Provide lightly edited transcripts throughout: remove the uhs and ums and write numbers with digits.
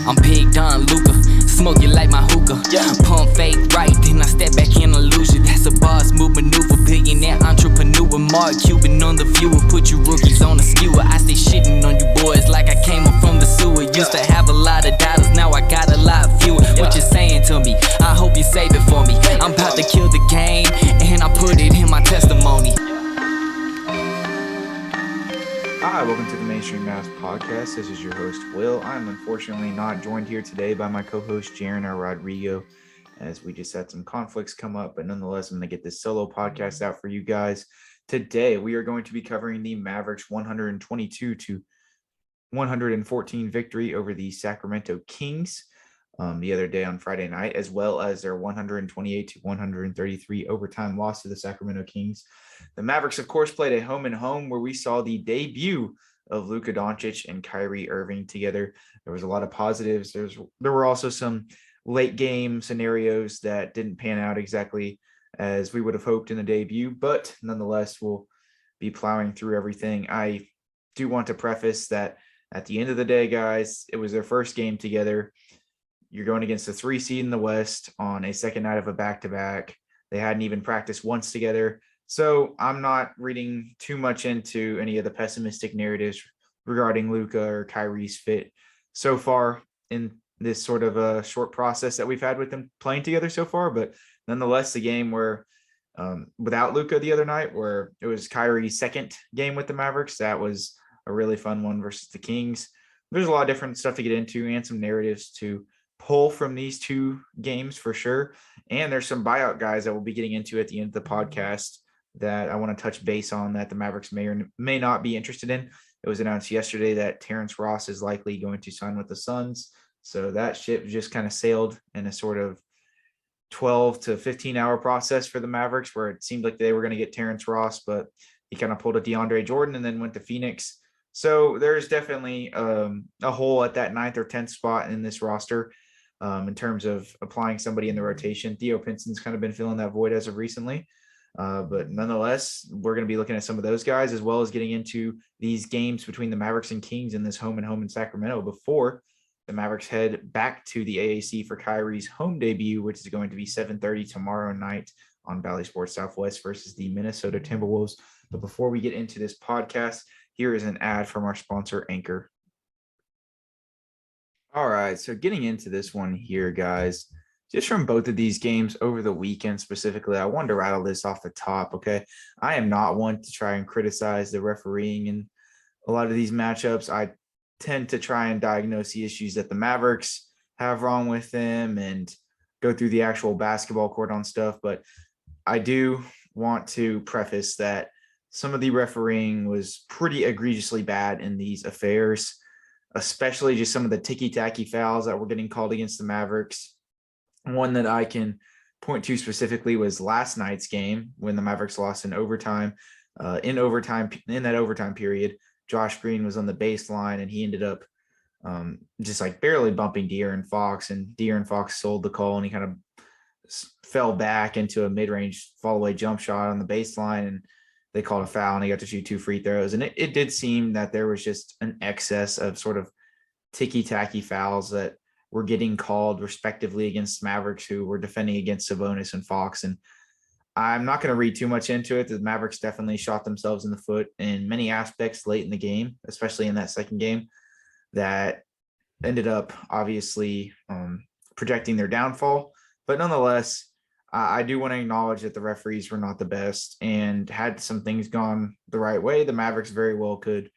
I'm pigged on Luka, smoke you like my hookah. Pump fake right, then I step back in illusion. That's a boss move maneuver, billionaire entrepreneur. Mark Cuban on the viewer, put you rookies on a skewer. I stay shitting on you boys like I came up from the sewer. Used to have a lot of dollars, now I got a lot fewer. What you saying to me? I hope you save it for me. I'm about to kill the game, and I put it in my testimony. Hi, welcome to the Mainstream Mavs podcast. This is your host, Will. I'm unfortunately not joined here today by my co-host, Jaren or Rodrigo, as we just had some conflicts come up, but nonetheless, I'm going to get this solo podcast out for you guys. Today, we are going to be covering the Mavericks 122-114 victory over the Sacramento Kings the other day on Friday night, as well as their 128-133 overtime loss to the Sacramento Kings. The Mavericks, of course, played a home-and-home where we saw the debut of Luka Doncic and Kyrie Irving together. There was a lot of positives. There were also some late game scenarios that didn't pan out exactly as we would have hoped in the debut, but nonetheless, we'll be plowing through everything. I do want to preface that at the end of the day, guys, it was their first game together. You're going against the 3 seed in the West on a second night of a back-to-back. They hadn't even practiced once together. So I'm not reading too much into any of the pessimistic narratives regarding Luka or Kyrie's fit so far in this sort of a short process that we've had with them playing together so far. But nonetheless, the game where without Luka the other night, where it was Kyrie's second game with the Mavericks, that was a really fun one versus the Kings. There's a lot of different stuff to get into and some narratives to pull from these two games for sure. And there's some buyout guys that we'll be getting into at the end of the podcast that I want to touch base on that the Mavericks may or may not be interested in. It was announced yesterday that Terrence Ross is likely going to sign with the Suns. So that ship just kind of sailed in a sort of 12 to 15 hour process for the Mavericks, where it seemed like they were going to get Terrence Ross, but he kind of pulled a Deandre Jordan and then went to Phoenix. So there's definitely a hole at that 9th or 10th spot in this roster in terms of applying somebody in the rotation. Theo Pinson's kind of been filling that void as of recently. But nonetheless, we're going to be looking at some of those guys, as well as getting into these games between the Mavericks and Kings in this home in Sacramento before the Mavericks head back to the AAC for Kyrie's home debut, which is going to be 7:30 tomorrow night on Valley Sports Southwest versus the Minnesota Timberwolves. But before we get into this podcast, here is an ad from our sponsor, Anchor. All right, so getting into this one here, guys, just from both of these games over the weekend specifically, I wanted to rattle this off the top, okay? I am not one to try and criticize the refereeing in a lot of these matchups. I tend to try and diagnose the issues that the Mavericks have wrong with them and go through the actual basketball court on stuff. But I do want to preface that some of the refereeing was pretty egregiously bad in these affairs, especially just some of the ticky-tacky fouls that were getting called against the Mavericks. One that I can point to specifically was last night's game when the Mavericks lost in overtime. In that overtime period, Josh Green was on the baseline and he ended up just like barely bumping De'Aaron Fox, and De'Aaron Fox sold the call and he kind of fell back into a mid-range fall-away jump shot on the baseline, and they called a foul and he got to shoot 2 free throws. And it did seem that there was just an excess of sort of ticky-tacky fouls that were getting called respectively against Mavericks who were defending against Sabonis and Fox. And I'm not going to read too much into it. The Mavericks definitely shot themselves in the foot in many aspects late in the game, especially in that second game, that ended up obviously projecting their downfall. But nonetheless, I do want to acknowledge that the referees were not the best, and had some things gone the right way, the Mavericks very well could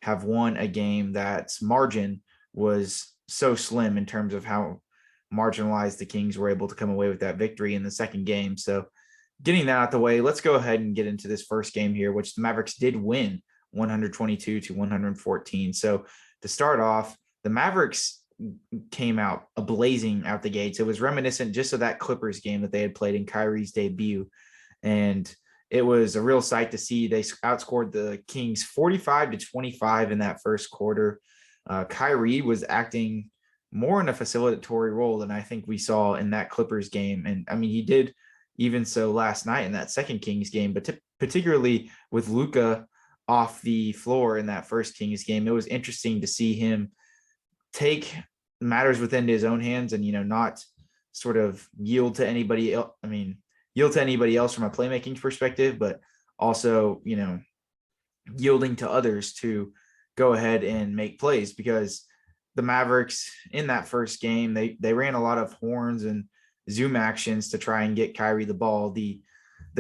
have won a game that's margin was so slim in terms of how marginalized the Kings were able to come away with that victory in the second game. So getting that out the way, let's go ahead and get into this first game here, which the Mavericks did win 122-114. So to start off, the Mavericks came out blazing out the gates. It was reminiscent just of that Clippers game that they had played in Kyrie's debut. And it was a real sight to see. They outscored the Kings 45-25 in that first quarter. Kyrie was acting more in a facilitatory role than I think we saw in that Clippers game. And I mean, he did even so last night in that second Kings game, but particularly with Luka off the floor in that first Kings game, it was interesting to see him take matters within his own hands and, not sort of yield to anybody else. I mean, yield to anybody else from a playmaking perspective, but also, yielding to others to go ahead and make plays, because the Mavericks in that first game, they ran a lot of horns and zoom actions to try and get Kyrie the ball. The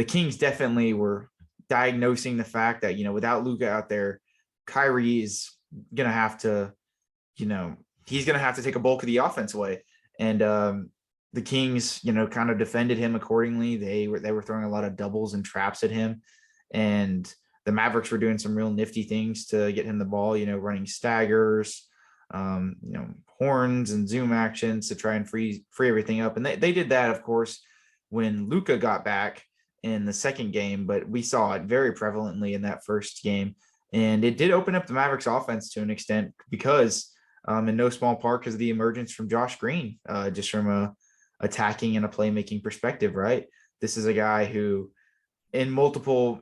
Kings definitely were diagnosing the fact that, without Luka out there, Kyrie is going to have to, he's going to have to take a bulk of the offense away. And the Kings, kind of defended him accordingly. They were throwing a lot of doubles and traps at him. And the Mavericks were doing some real nifty things to get him the ball, running staggers, horns and zoom actions to try and free everything up. And they did that, of course, when Luka got back in the second game, but we saw it very prevalently in that first game. And it did open up the Mavericks offense to an extent because in no small part because of the emergence from Josh Green, just from a attacking and a playmaking perspective, right? This is a guy who in multiple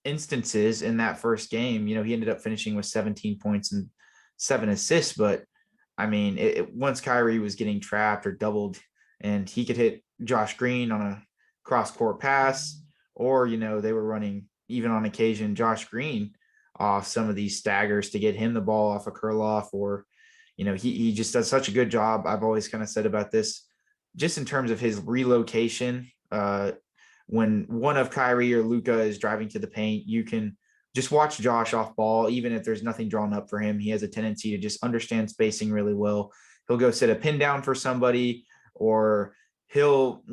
instances in that first game, he ended up finishing with 17 points and 7 assists. But I mean, once Kyrie was getting trapped or doubled and he could hit Josh Green on a cross court pass, or, they were running even on occasion Josh Green off some of these staggers to get him the ball off a curl off, or, he just does such a good job. I've always kind of said about this, just in terms of his relocation, when one of Kyrie or Luka is driving to the paint, you can just watch Josh off ball. Even if there's nothing drawn up for him, he has a tendency to just understand spacing really well. He'll go set a pin down for somebody, or he'll,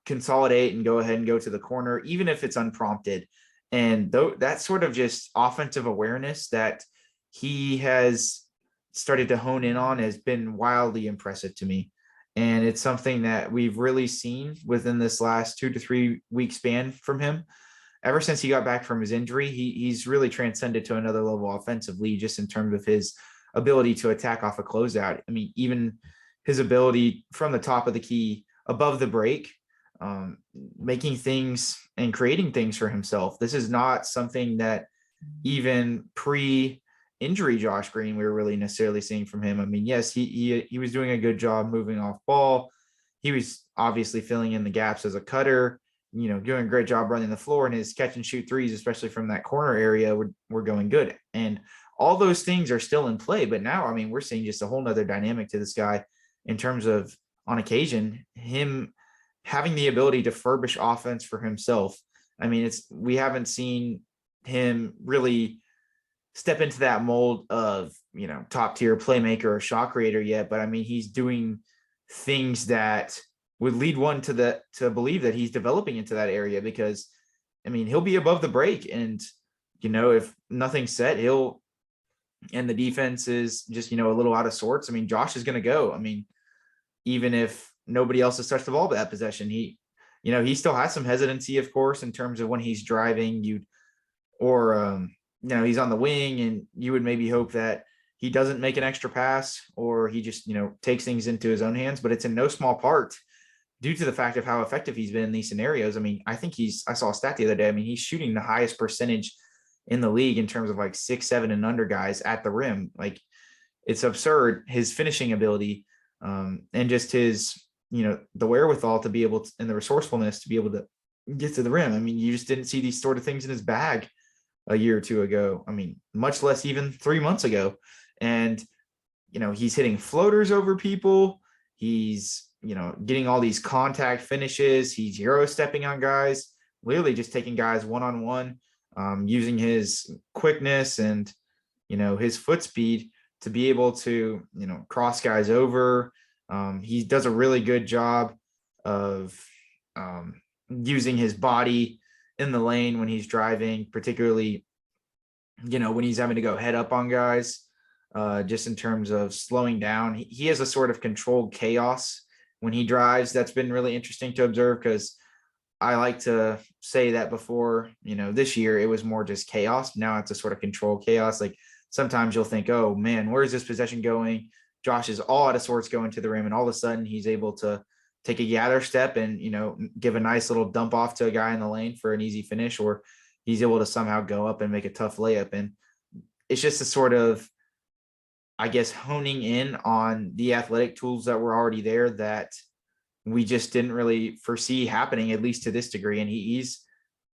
consolidate and go ahead and go to the corner, even if it's unprompted. And that sort of just offensive awareness that he has started to hone in on has been wildly impressive to me. And it's something that we've really seen within this last 2 to 3 week span from him. Ever since he got back from his injury, he's really transcended to another level offensively, just in terms of his ability to attack off a closeout. I mean, even his ability from the top of the key above the break, making things and creating things for himself. This is not something that even pre-injury Josh Green we were really necessarily seeing from him. I mean, yes, he was doing a good job moving off ball. He was obviously filling in the gaps as a cutter, doing a great job running the floor, and his catch and shoot threes, especially from that corner area, were going good. And all those things are still in play. But now, I mean, we're seeing just a whole nother dynamic to this guy in terms of, on occasion, him having the ability to furbish offense for himself. I mean, we haven't seen him really step into that mold of, top tier playmaker or shot creator yet. But I mean, he's doing things that would lead one to believe that he's developing into that area, because I mean, he'll be above the break, and, if nothing's set, and the defense is just, a little out of sorts. I mean, Josh is going to go. I mean, even if nobody else has touched the ball by that possession, he still has some hesitancy, of course, in terms of when he's driving, he's on the wing, and you would maybe hope that he doesn't make an extra pass, or he just, takes things into his own hands. But it's in no small part due to the fact of how effective he's been in these scenarios. I mean, I saw a stat the other day. I mean, he's shooting the highest percentage in the league in terms of like 6, 7 and under guys at the rim. Like, it's absurd, his finishing ability, and just his, the wherewithal to be able to, and the resourcefulness to be able to get to the rim. I mean, you just didn't see these sort of things in his bag a year or two ago. I mean, much less even 3 months ago. And, he's hitting floaters over people. He's, getting all these contact finishes. He's Euro stepping on guys, literally just taking guys one-on-one, using his quickness and, his foot speed to be able to, cross guys over. He does a really good job of using his body in the lane when he's driving, particularly, when he's having to go head up on guys, just in terms of slowing down. He has a sort of controlled chaos when he drives. That's been really interesting to observe, because I like to say that before, this year it was more just chaos. Now it's a sort of controlled chaos. Like, sometimes you'll think, oh man, where is this possession going? Josh is all out of sorts going to the rim, and all of a sudden he's able to take a gather step and, give a nice little dump off to a guy in the lane for an easy finish, or he's able to somehow go up and make a tough layup. And it's just a sort of I guess, honing in on the athletic tools that were already there that we just didn't really foresee happening, at least to this degree. And he's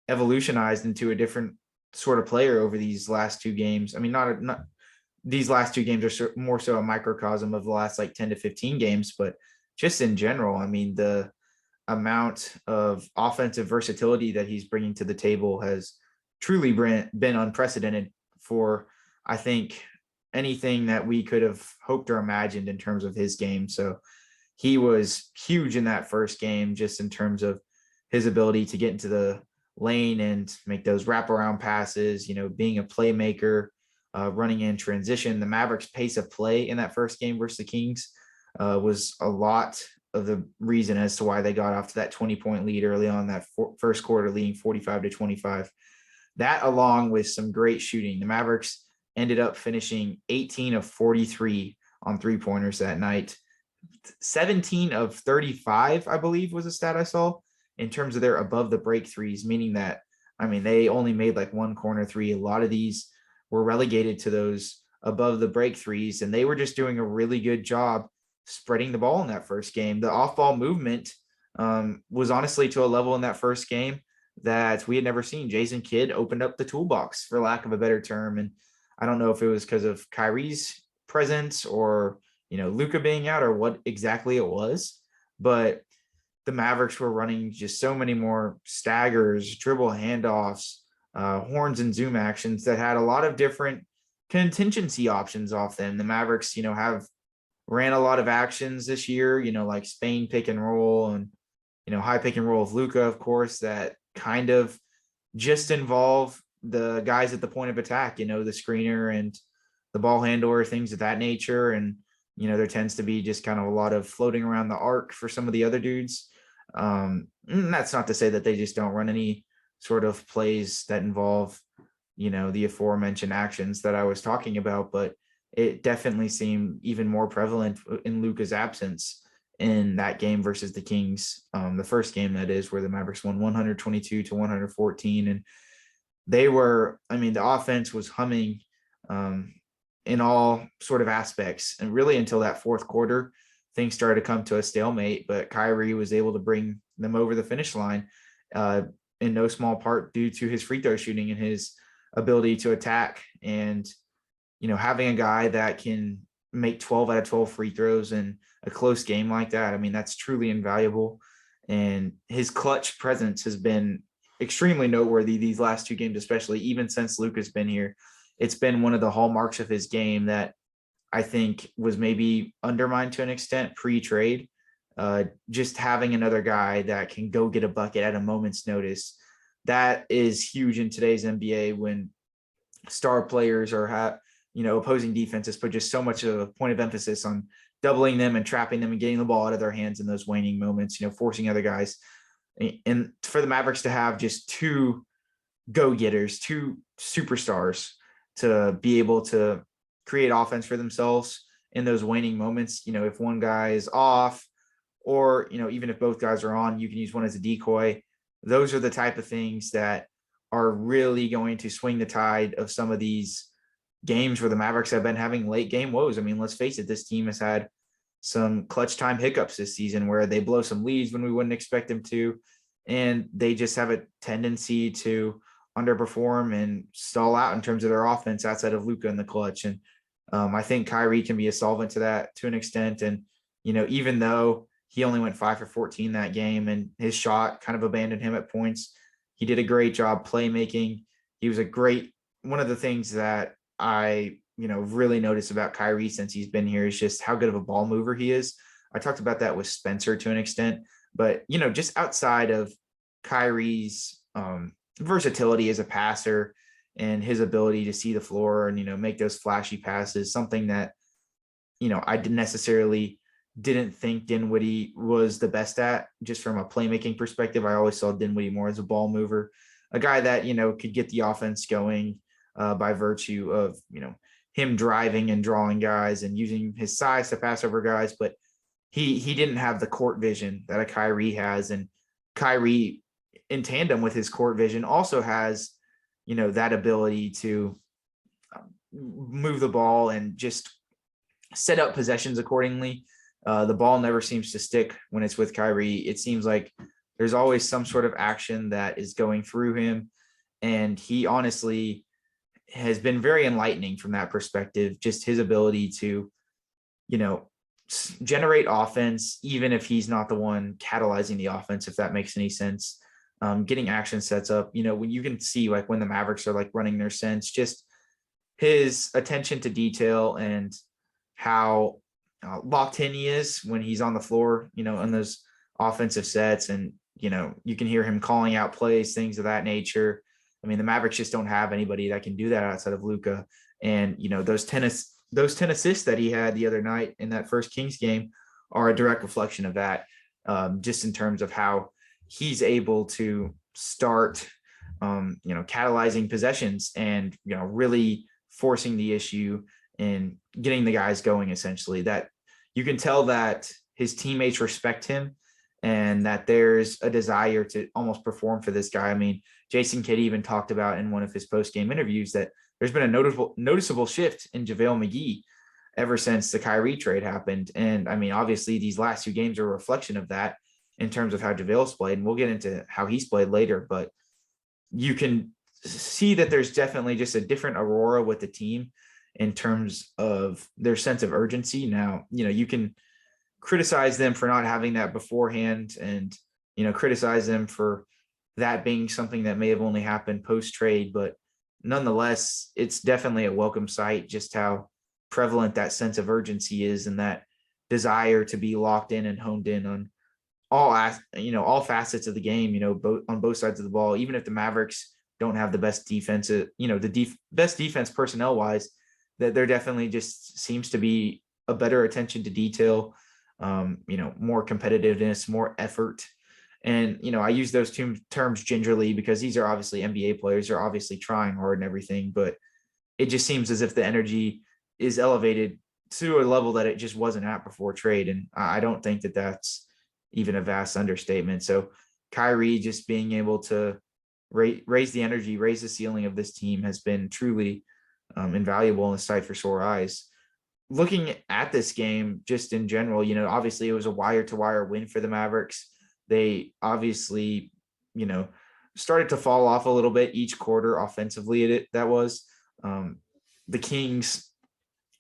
evolutionized into a different sort of player over these last two games. I mean, not these last two games are more so a microcosm of the last like 10 to 15 games, but just in general, I mean, the amount of offensive versatility that he's bringing to the table has truly been unprecedented for, I think, anything that we could have hoped or imagined in terms of his game. So he was huge in that first game, just in terms of his ability to get into the lane and make those wraparound passes, being a playmaker, running in transition. The Mavericks' pace of play in that first game versus the Kings was a lot of the reason as to why they got off to that 20-point lead early on that first quarter, leading 45-25. That, along with some great shooting, the Mavericks ended up finishing 18 of 43 on three-pointers that night. 17 of 35, I believe, was a stat I saw in terms of their above the break threes, meaning that, I mean, they only made like one corner three. A lot of these were relegated to those above the break threes, and they were just doing a really good job spreading the ball in that first game. The off-ball movement was honestly to a level in that first game that we had never seen. Jason Kidd opened up the toolbox, for lack of a better term. And I don't know if it was because of Kyrie's presence or, Luka being out or what exactly it was, but the Mavericks were running just so many more staggers, dribble handoffs, horns and zoom actions that had a lot of different contingency options off them. The Mavericks, have ran a lot of actions this year, like Spain pick and roll and, high pick and roll of Luka, of course, that kind of just involve the guys at the point of attack, the screener and the ball handler, things of that nature. And, there tends to be just kind of a lot of floating around the arc for some of the other dudes. That's not to say that they just don't run any sort of plays that involve, the aforementioned actions that I was talking about, but it definitely seemed even more prevalent in Luka's absence in that game versus the Kings. The first game, that is, where the Mavericks won 122-114. And they were, the offense was humming in all sort of aspects. And really until that fourth quarter, things started to come to a stalemate, but Kyrie was able to bring them over the finish line in no small part due to his free throw shooting and his ability to attack. And, having a guy that can make 12 out of 12 free throws in a close game like that, that's truly invaluable. And his clutch presence has been extremely noteworthy these last two games, especially even since Luka's been here. It's been one of the hallmarks of his game that I think was maybe undermined to an extent pre-trade. Just having another guy that can go get a bucket at a moment's notice, that is huge in today's NBA when star players are opposing defenses put just so much of a point of emphasis on doubling them and trapping them and getting the ball out of their hands in those waning moments, forcing other guys. And for the Mavericks to have just two go-getters, two superstars to be able to create offense for themselves in those waning moments, if one guy is off or, even if both guys are on, you can use one as a decoy. Those are the type of things that are really going to swing the tide of some of these games where the Mavericks have been having late game woes. Let's face it, this team has had some clutch time hiccups this season where they blow some leads when we wouldn't expect them to, and they just have a tendency to underperform and stall out in terms of their offense outside of Luka in the clutch. And I think Kyrie can be a solvent to that to an extent. And, even though he only went 5 for 14 that game and his shot kind of abandoned him at points, he did a great job playmaking. He was one of the things that I, really noticed about Kyrie since he's been here is just how good of a ball mover he is. I talked about that with Spencer to an extent, but, just outside of Kyrie's versatility as a passer and his ability to see the floor and, make those flashy passes, something that, I didn't think Dinwiddie was the best at just from a playmaking perspective. I always saw Dinwiddie more as a ball mover, a guy that, could get the offense going by virtue of, him driving and drawing guys and using his size to pass over guys. But he didn't have the court vision that a Kyrie has. And Kyrie, in tandem with his court vision, also has, that ability to move the ball and just set up possessions accordingly. The ball never seems to stick when it's with Kyrie. It seems like there's always some sort of action that is going through him. And he honestly has been very enlightening from that perspective, just his ability to, generate offense, even if he's not the one catalyzing the offense, if that makes any sense. Getting action sets up, when you can see like when the Mavericks are like running their sense, just his attention to detail and how locked in he is when he's on the floor, on those offensive sets. And, you can hear him calling out plays, things of that nature. I mean, the Mavericks just don't have anybody that can do that outside of Luka. And, those 10 assists that he had the other night in that first Kings game are a direct reflection of that, just in terms of how he's able to start, catalyzing possessions and, really forcing the issue and getting the guys going, essentially. That you can tell that his teammates respect him and that there's a desire to almost perform for this guy. I mean, Jason Kidd even talked about in one of his post-game interviews that there's been a noticeable shift in JaVale McGee ever since the Kyrie trade happened. And I mean, obviously these last 2 games are a reflection of that in terms of how JaVale's played. And we'll get into how he's played later, but you can see that there's definitely just a different aurora with the team in terms of their sense of urgency. Now, you can criticize them for not having that beforehand and, criticize them for that being something that may have only happened post-trade, but nonetheless, it's definitely a welcome sight, just how prevalent that sense of urgency is and that desire to be locked in and honed in on all facets of the game, on both sides of the ball. Even if the Mavericks don't have the best defense, best defense personnel wise, that there definitely just seems to be a better attention to detail, more competitiveness, more effort. And, I use those 2 terms gingerly because these are obviously NBA players. They're obviously trying hard and everything, but it just seems as if the energy is elevated to a level that it just wasn't at before trade. And I don't think that that's even a vast understatement. So Kyrie just being able to raise the energy, raise the ceiling of this team has been truly invaluable and a sight for sore eyes. Looking at this game, just in general, obviously it was a wire-to-wire win for the Mavericks. They obviously, started to fall off a little bit each quarter offensively. That was the Kings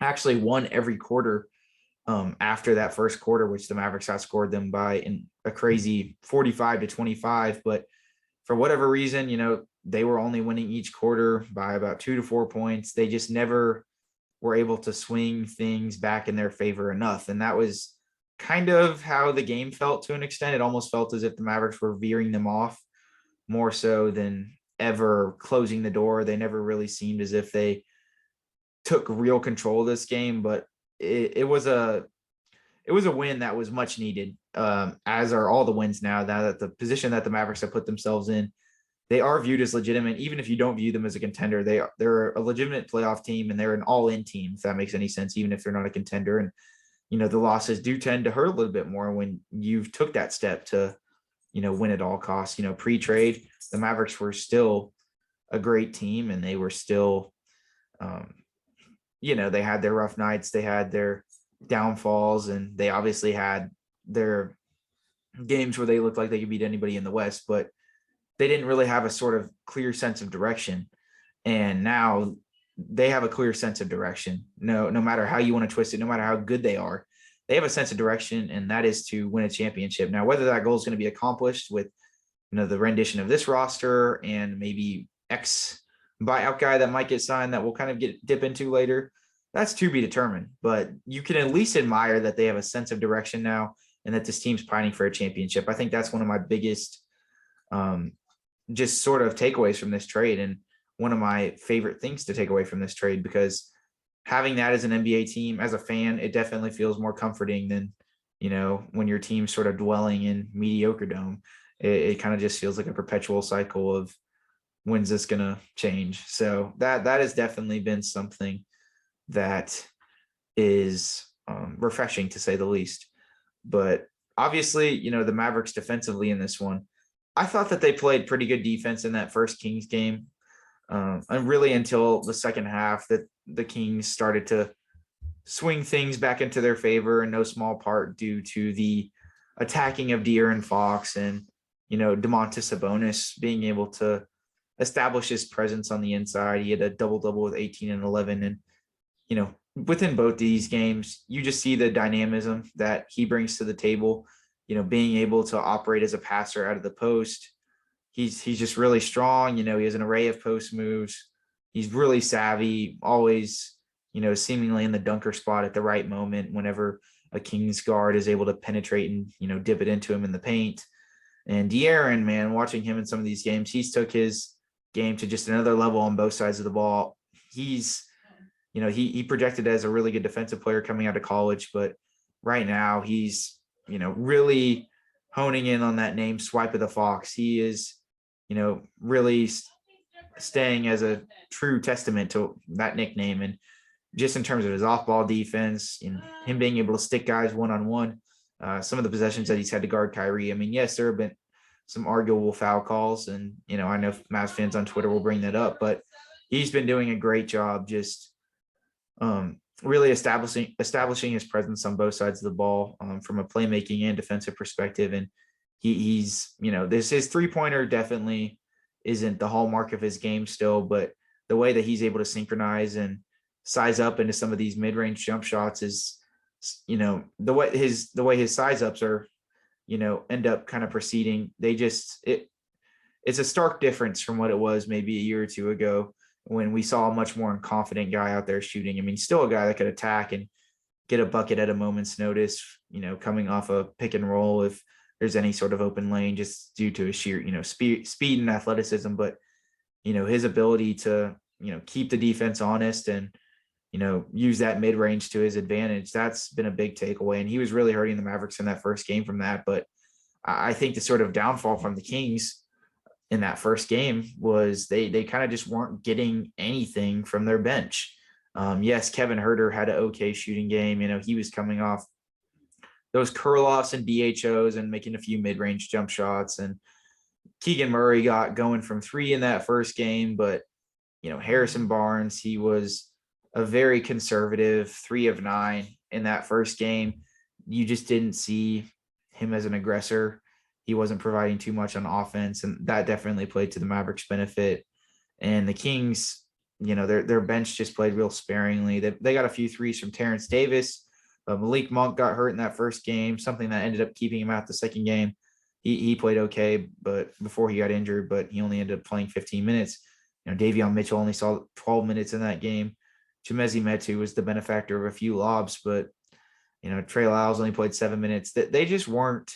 actually won every quarter after that first quarter, which the Mavericks outscored them by in a crazy 45-25. But for whatever reason, they were only winning each quarter by about 2 to 4 points. They just never were able to swing things back in their favor enough. And that was kind of how the game felt to an extent. It almost felt as if the Mavericks were veering them off more so than ever closing the door. They never really seemed as if they took real control of this game, but it was a win that was much needed, as are all the wins now that the position that the Mavericks have put themselves in. They are viewed as legitimate, even if you don't view them as a contender. They're a legitimate playoff team, and they're an all-in team, if that makes any sense, even if they're not a contender. And, the losses do tend to hurt a little bit more when you've took that step to, win at all costs. Pre-trade, the Mavericks were still a great team, and they were still, they had their rough nights, they had their downfalls, and they obviously had their games where they looked like they could beat anybody in the West, but they didn't really have a sort of clear sense of direction. And now they have a clear sense of direction. No matter how you want to twist it, no matter how good they are, they have a sense of direction, and that is to win a championship. Now, whether that goal is going to be accomplished with, the rendition of this roster and maybe X buyout guy that might get signed that we'll kind of dip into later, that's to be determined. But you can at least admire that they have a sense of direction now and that this team's pining for a championship. I think that's one of my biggest just sort of takeaways from this trade, and one of my favorite things to take away from this trade, because having that as an NBA team, as a fan, it definitely feels more comforting than, when your team's sort of dwelling in mediocre dome. It kind of just feels like a perpetual cycle of when's this going to change. So that has definitely been something that is refreshing, to say the least. But obviously, the Mavericks defensively in this one, I thought that they played pretty good defense in that first Kings game. And really until the second half that the Kings started to swing things back into their favor, in no small part due to the attacking of De'Aaron Fox and, Domantas Sabonis being able to establish his presence on the inside. He had a double-double with 18 and 11. And, within both these games, you just see the dynamism that he brings to the table, being able to operate as a passer out of the post. He's just really strong. He has an array of post moves. He's really savvy, always, seemingly in the dunker spot at the right moment whenever a Kings guard is able to penetrate and, dip it into him in the paint. And De'Aaron, man, watching him in some of these games, he's took his game to just another level on both sides of the ball. He's, he projected as a really good defensive player coming out of college, but right now he's, really honing in on that name, Swipe of the Fox. He is, really staying as a true testament to that nickname. And just in terms of his off-ball defense and him being able to stick guys one-on-one, some of the possessions that he's had to guard Kyrie. I mean, yes, there have been some arguable foul calls, and, I know Mavs fans on Twitter will bring that up, but he's been doing a great job just really establishing his presence on both sides of the ball from a playmaking and defensive perspective. And he's, his three-pointer definitely isn't the hallmark of his game still, but the way that he's able to synchronize and size up into some of these mid-range jump shots is, the way his size ups are, end up kind of proceeding. It's a stark difference from what it was maybe a year or two ago when we saw a much more confident guy out there shooting. I mean, still a guy that could attack and get a bucket at a moment's notice, coming off a pick and roll if there's any sort of open lane, just due to his sheer, speed and athleticism. But, his ability to, keep the defense honest and, use that mid-range to his advantage, that's been a big takeaway. And he was really hurting the Mavericks in that first game from that. But I think the sort of downfall from the Kings in that first game was they kind of just weren't getting anything from their bench. Yes, Kevin Huerter had an okay shooting game. He was coming off those curl-offs and DHOs and making a few mid-range jump shots. And Keegan Murray got going from three in that first game. But, Harrison Barnes, he was a very conservative 3 of 9 in that first game. You just didn't see him as an aggressor. He wasn't providing too much on offense, and that definitely played to the Mavericks' benefit. And the Kings, their bench just played real sparingly. They got a few threes from Terrence Davis. Malik Monk got hurt in that first game, something that ended up keeping him out the second game. He played okay, but before he got injured, but he only ended up playing 15 minutes. Davion Mitchell only saw 12 minutes in that game. Chimezie Metu was the benefactor of a few lobs, but, Trey Lyles only played 7 minutes. They just weren't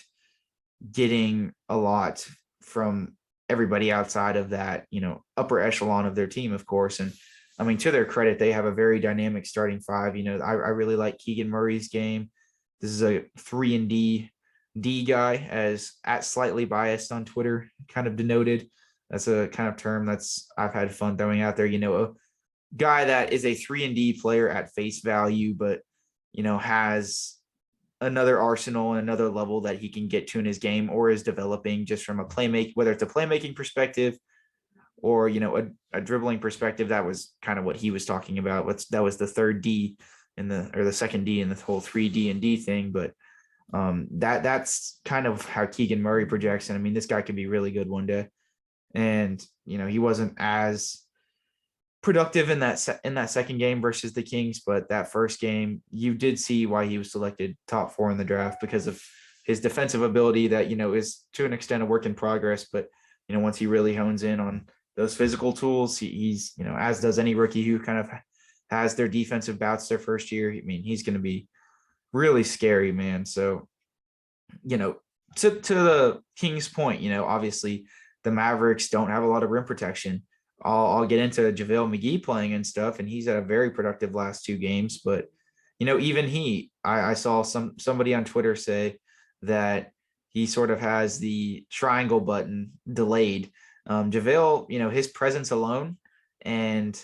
getting a lot from everybody outside of that, upper echelon of their team, of course. And I mean, to their credit, they have a very dynamic starting five. I really like Keegan Murray's game. This is a 3-and-D guy, as at slightly biased on Twitter kind of denoted. That's a kind of term I've had fun throwing out there. A guy that is a 3-and-D player at face value, but, has another arsenal and another level that he can get to in his game, or is developing just from whether it's a playmaking perspective or, a dribbling perspective. That was kind of what he was talking about. That was the third D or the second D in the whole 3D&D thing. But that's kind of how Keegan Murray projects. And I mean, this guy could be really good one day. And, he wasn't as productive in that second game versus the Kings, but that first game, you did see why he was selected top 4 in the draft, because of his defensive ability that, is to an extent a work in progress. But, once he really hones in on those physical tools, he's, as does any rookie who kind of has their defensive bouts their first year. I mean, he's going to be really scary, man. So, to the Kings' point, obviously the Mavericks don't have a lot of rim protection. I'll get into JaVale McGee playing and stuff, and he's had a very productive last 2 games. But, even I saw somebody on Twitter say that he sort of has the triangle button delayed. JaVale, his presence alone and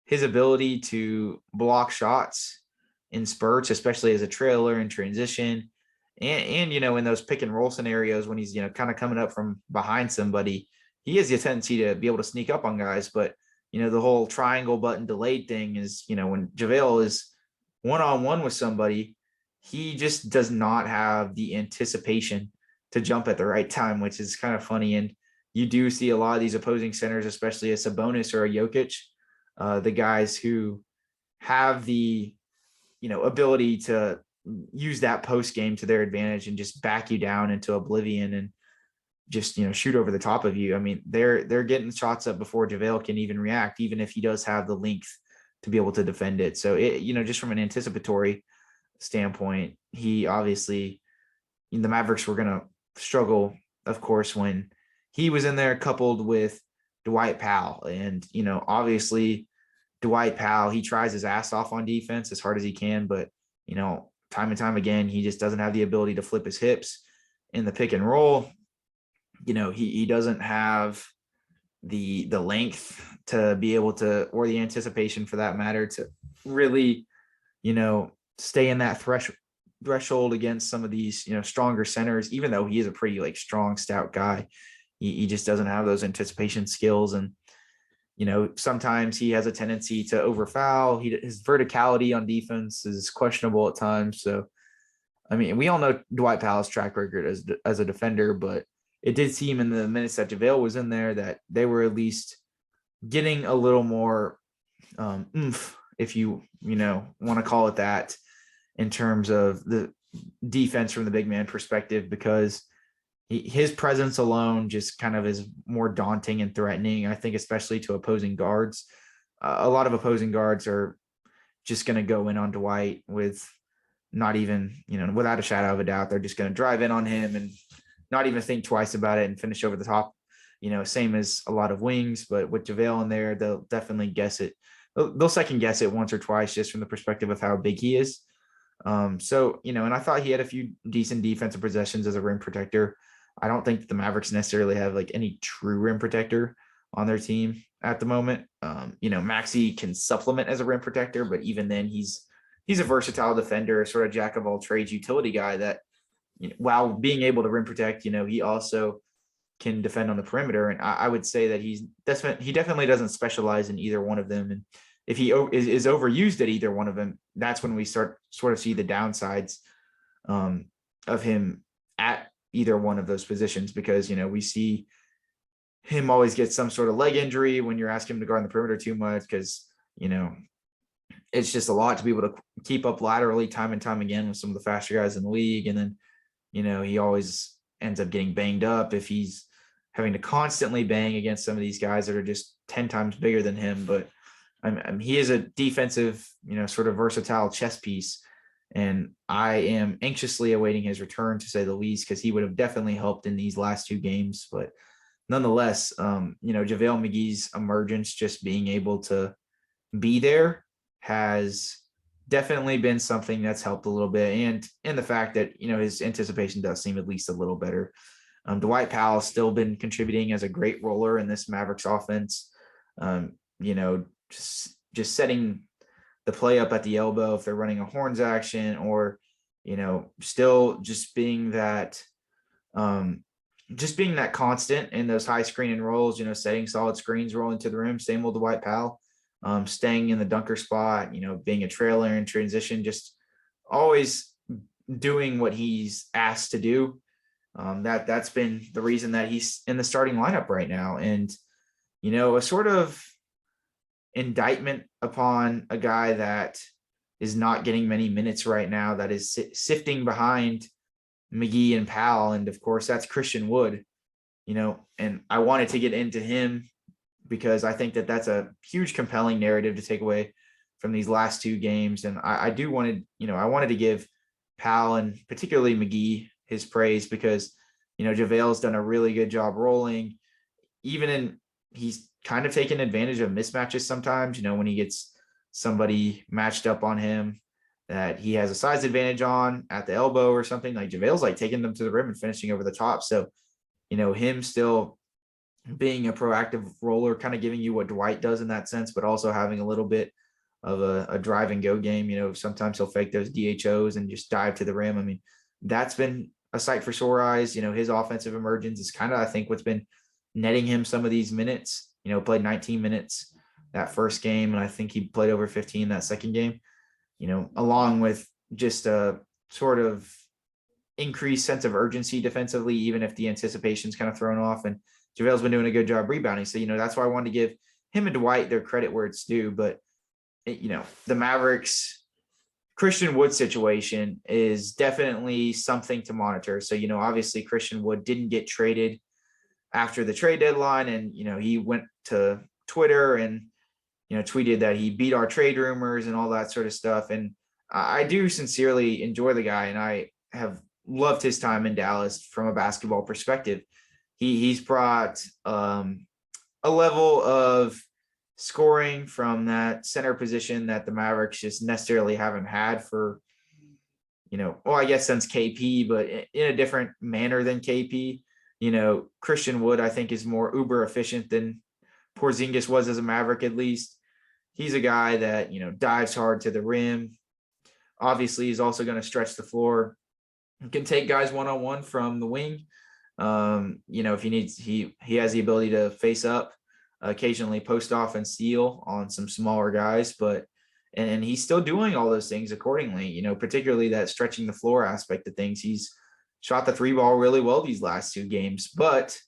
his ability to block shots in spurts, especially as a trailer in transition, and in those pick and roll scenarios when he's, kind of coming up from behind somebody, he has the tendency to be able to sneak up on guys. But, the whole triangle button delayed thing is, when JaVale is one-on-one with somebody, he just does not have the anticipation to jump at the right time, which is kind of funny. And you do see a lot of these opposing centers, especially a Sabonis or a Jokic, the guys who have the, ability to use that post game to their advantage and just back you down into oblivion and just, shoot over the top of you. I mean, they're getting shots up before JaVale can even react, even if he does have the length to be able to defend it. So just from an anticipatory standpoint, he obviously, the Mavericks were going to struggle, of course, when he was in there, coupled with Dwight Powell. And, obviously Dwight Powell, he tries his ass off on defense as hard as he can, but, time and time again, he just doesn't have the ability to flip his hips in the pick and roll. He doesn't have the length to be able to, or the anticipation for that matter, to really, stay in that threshold against some of these, stronger centers, even though he is a pretty strong, stout guy. He just doesn't have those anticipation skills. And, sometimes he has a tendency to overfoul. His verticality on defense is questionable at times. So, I mean, we all know Dwight Powell's track record as a defender, but it did seem in the minutes that JaVale was in there that they were at least getting a little more oomph, if you want to call it that, in terms of the defense from the big man perspective, because his presence alone just kind of is more daunting and threatening, I think, especially to opposing guards. A lot of opposing guards are just going to go in on Dwight with not even, without a shadow of a doubt, they're just going to drive in on him and not even think twice about it and finish over the top, same as a lot of wings. But with JaVale in there, they'll definitely guess it. They'll second guess it once or twice just from the perspective of how big he is. So, and I thought he had a few decent defensive possessions as a rim protector. I don't think that the Mavericks necessarily have any true rim protector on their team at the moment. Maxey can supplement as a rim protector, but even then he's a versatile defender, sort of jack of all trades utility guy that, while being able to rim protect, he also can defend on the perimeter. And I would say that he definitely doesn't specialize in either one of them. And if he is overused at either one of them, that's when we sort of see the downsides of him at either one of those positions, because, we see him always get some sort of leg injury when you're asking him to guard on the perimeter too much, because, it's just a lot to be able to keep up laterally time and time again with some of the faster guys in the league. And then, he always ends up getting banged up if he's having to constantly bang against some of these guys that are just 10 times bigger than him. But he is a defensive, sort of versatile chess piece. And I am anxiously awaiting his return, to say the least, because he would have definitely helped in these last two games. But nonetheless, JaVale McGee's emergence, just being able to be there, has definitely been something that's helped a little bit. And in the fact that, his anticipation does seem at least a little better. Dwight Powell has still been contributing as a great roller in this Mavericks offense. Just setting the play up at the elbow if they're running a horns action, or, still just being that constant in those high screen and rolls, setting solid screens, rolling to the rim. Same old Dwight Powell, staying in the dunker spot, being a trailer in transition, just always doing what he's asked to do. That's been the reason that he's in the starting lineup right now. And, a sort of indictment upon a guy that is not getting many minutes right now, that is sifting behind McGee and Powell. And of course that's Christian Wood, and I wanted to get into him because I think that that's a huge compelling narrative to take away from these last two games. And I wanted to give Powell and particularly McGee his praise, because, JaVale's done a really good job rolling, he's kind of taken advantage of mismatches sometimes, when he gets somebody matched up on him that he has a size advantage on at the elbow or something, like JaVale's taking them to the rim and finishing over the top. So, him still being a proactive roller, kind of giving you what Dwight does in that sense, but also having a little bit of a drive and go game. Sometimes he'll fake those DHOs and just dive to the rim. I mean, that's been a sight for sore eyes. His offensive emergence is kind of, I think, what's been netting him some of these minutes. Played 19 minutes that first game, and I think he played over 15 that second game. along with just a sort of increased sense of urgency defensively, even if the anticipation's kind of thrown off. And JaVale's been doing a good job rebounding. So, that's why I wanted to give him and Dwight their credit where it's due. But, the Mavericks Christian Wood situation is definitely something to monitor. So, obviously Christian Wood didn't get traded after the trade deadline. And, he went to Twitter and, tweeted that he beat our trade rumors and all that sort of stuff. And I do sincerely enjoy the guy, and I have loved his time in Dallas from a basketball perspective. He's brought a level of scoring from that center position that the Mavericks just necessarily haven't had for, I guess since KP, but in a different manner than KP. Christian Wood, I think, is more uber efficient than Porzingis was as a Maverick, at least. He's a guy that, dives hard to the rim. Obviously, he's also going to stretch the floor. He can take guys one-on-one from the wing. If he needs, he has the ability to face up, occasionally post off and steal on some smaller guys, and he's still doing all those things accordingly, particularly that stretching the floor aspect of things. He's shot the three ball really well these last two games, but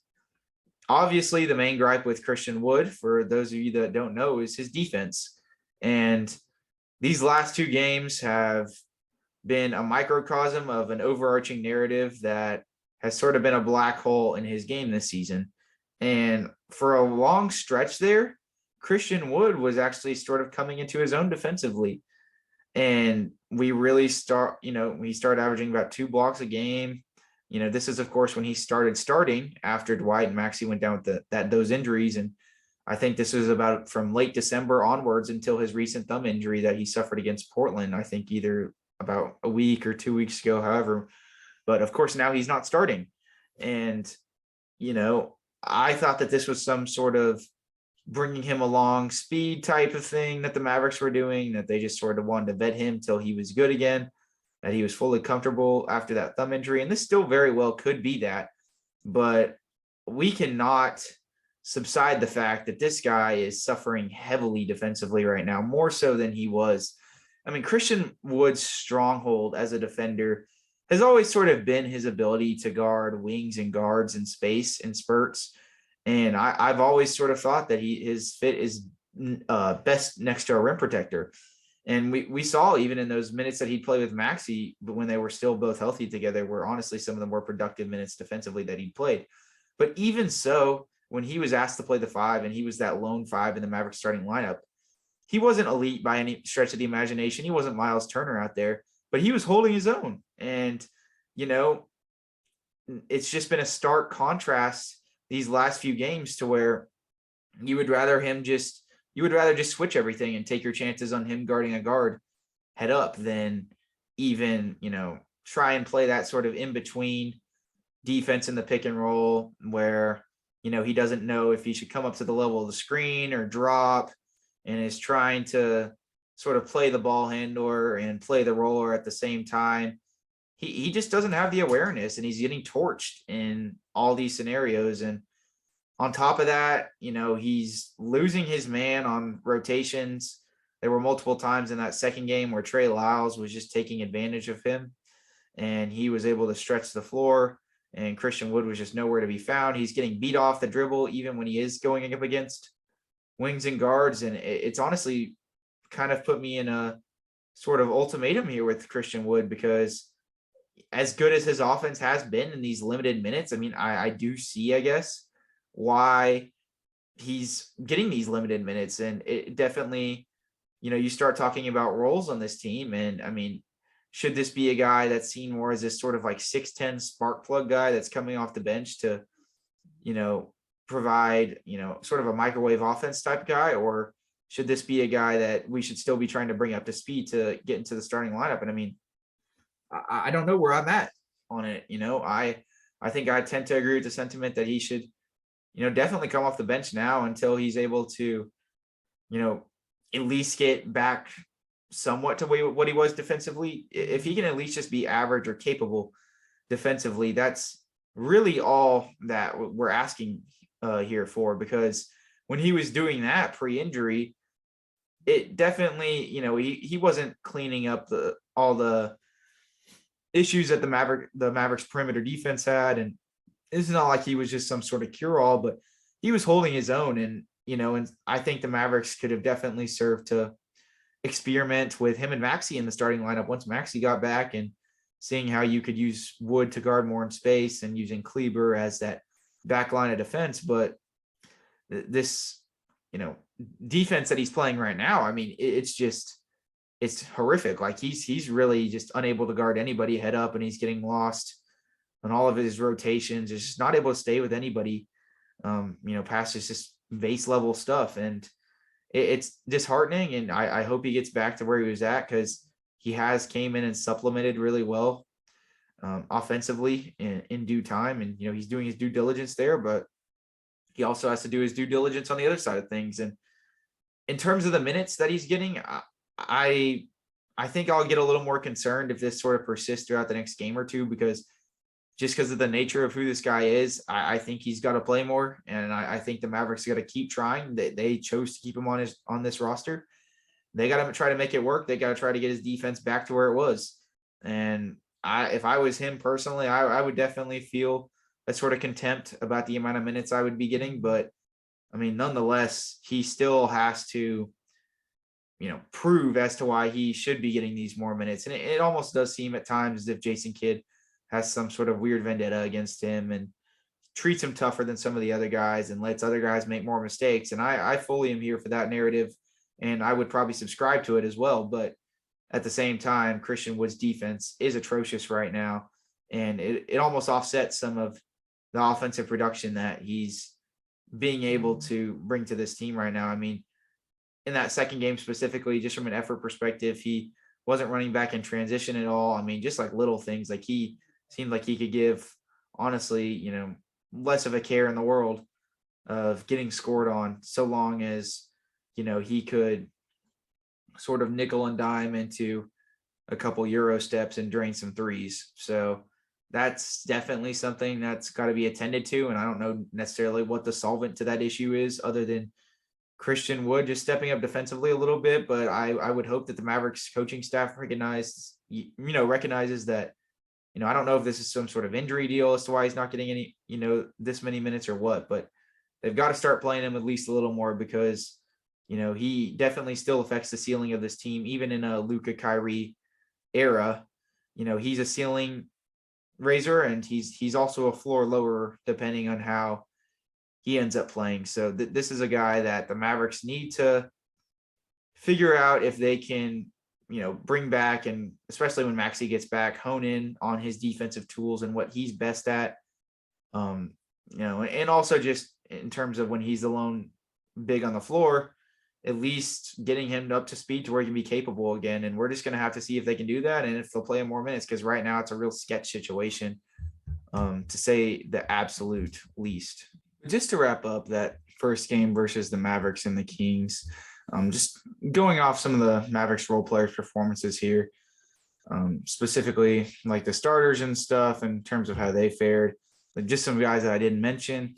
obviously the main gripe with Christian Wood, for those of you that don't know, is his defense. And these last two games have been a microcosm of an overarching narrative that has sort of been a black hole in his game this season. And for a long stretch there, Christian Wood was actually sort of coming into his own defensively. And we really he started averaging about 2 blocks a game. This is, of course, when he started starting after Dwight and Maxey went down with those injuries. And I think this was about from late December onwards until his recent thumb injury that he suffered against Portland, I think either about a week or 2 weeks ago, however. But of course, now he's not starting. And, I thought that this was some sort of bringing him along speed type of thing that the Mavericks were doing, that they just sort of wanted to vet him till he was good again, that he was fully comfortable after that thumb injury. And this still very well could be that, but we cannot subside the fact that this guy is suffering heavily defensively right now, more so than he was. I mean, Christian Wood's stronghold as a defender has always sort of been his ability to guard wings and guards in space in spurts. And I've always sort of thought that his fit is best next to a rim protector. And we saw even in those minutes that he'd play with Maxey, but when they were still both healthy together, were honestly some of the more productive minutes defensively that he'd played. But even so, when he was asked to play the 5 and he was that lone 5 in the Mavericks starting lineup, he wasn't elite by any stretch of the imagination. He wasn't Miles Turner out there, but he was holding his own. And, it's just been a stark contrast these last few games to where you would rather just switch everything and take your chances on him guarding a guard head up than even, try and play that sort of in between defense in the pick and roll where, he doesn't know if he should come up to the level of the screen or drop, and is trying to sort of play the ball handler and play the roller at the same time. He just doesn't have the awareness, and he's getting torched in all these scenarios. And on top of that, he's losing his man on rotations. There were multiple times in that second game where Trey Lyles was just taking advantage of him, and he was able to stretch the floor, and Christian Wood was just nowhere to be found. He's getting beat off the dribble even when he is going up against wings and guards. And it's honestly kind of put me in a sort of ultimatum here with Christian Wood, because as good as his offense has been in these limited minutes, I mean, I do see, I guess, why he's getting these limited minutes. And it definitely, you start talking about roles on this team. And I mean, should this be a guy that's seen more as this sort of like 6'10" spark plug guy that's coming off the bench to, provide, sort of a microwave offense type guy? Or should this be a guy that we should still be trying to bring up to speed to get into the starting lineup? And I mean, I don't know where I'm at on it. I think I tend to agree with the sentiment that he should, definitely come off the bench now until he's able to, at least get back somewhat to what he was defensively. If he can at least just be average or capable defensively, that's really all that we're asking here for, because when he was doing that pre-injury, it definitely, he wasn't cleaning up all the issues that the Mavericks perimeter defense had. And it's not like he was just some sort of cure-all, but he was holding his own. And I think the Mavericks could have definitely served to experiment with him and Maxey in the starting lineup once Maxey got back, and seeing how you could use Wood to guard more in space and using Kleber as that back line of defense. But this, defense that he's playing right now, I mean, it's horrific. Like he's really just unable to guard anybody head up, and he's getting lost on all of his rotations. He's just not able to stay with anybody, past just base level stuff. And it's disheartening. And I hope he gets back to where he was at, because he has came in and supplemented really well offensively in due time. And, he's doing his due diligence there, but he also has to do his due diligence on the other side of things. And in terms of the minutes that he's getting, I think I'll get a little more concerned if this sort of persists throughout the next game or two, because of the nature of who this guy is, I think he's got to play more. And I think the Mavericks got to keep trying. They chose to keep him on this roster. They got to try to make it work. They got to try to get his defense back to where it was. And if I was him personally, I would definitely feel a sort of contempt about the amount of minutes I would be getting. But I mean, nonetheless, he still has to, prove as to why he should be getting these more minutes. And it almost does seem at times as if Jason Kidd has some sort of weird vendetta against him and treats him tougher than some of the other guys and lets other guys make more mistakes. And I fully am here for that narrative, and I would probably subscribe to it as well. But at the same time, Christian Wood's defense is atrocious right now, and it almost offsets some of the offensive production that he's being able to bring to this team right now. I mean, in that second game specifically, just from an effort perspective, he wasn't running back in transition at all. I mean, just like little things, like he seemed like he could give, honestly, less of a care in the world of getting scored on, so long as, he could sort of nickel and dime into a couple Euro steps and drain some threes. So that's definitely something that's got to be attended to. And I don't know necessarily what the solvent to that issue is, other than Christian Wood just stepping up defensively a little bit. But I would hope that the Mavericks coaching staff recognizes that, I don't know if this is some sort of injury deal as to why he's not getting any, this many minutes or what, but they've got to start playing him at least a little more, because, he definitely still affects the ceiling of this team, even in a Luka Kyrie era. He's a ceiling raiser, and he's also a floor lower depending on how he ends up playing. So this is a guy that the Mavericks need to figure out if they can, bring back, and especially when Maxey gets back, hone in on his defensive tools and what he's best at. And also just in terms of when he's alone big on the floor, at least getting him up to speed to where he can be capable again. And we're just going to have to see if they can do that, and if they'll play him more minutes, because right now it's a real sketch situation, to say the absolute least. Just to wrap up that first game versus the Mavericks and the Kings, just going off some of the Mavericks role players' performances here, specifically like the starters and stuff in terms of how they fared. Like just some guys that I didn't mention.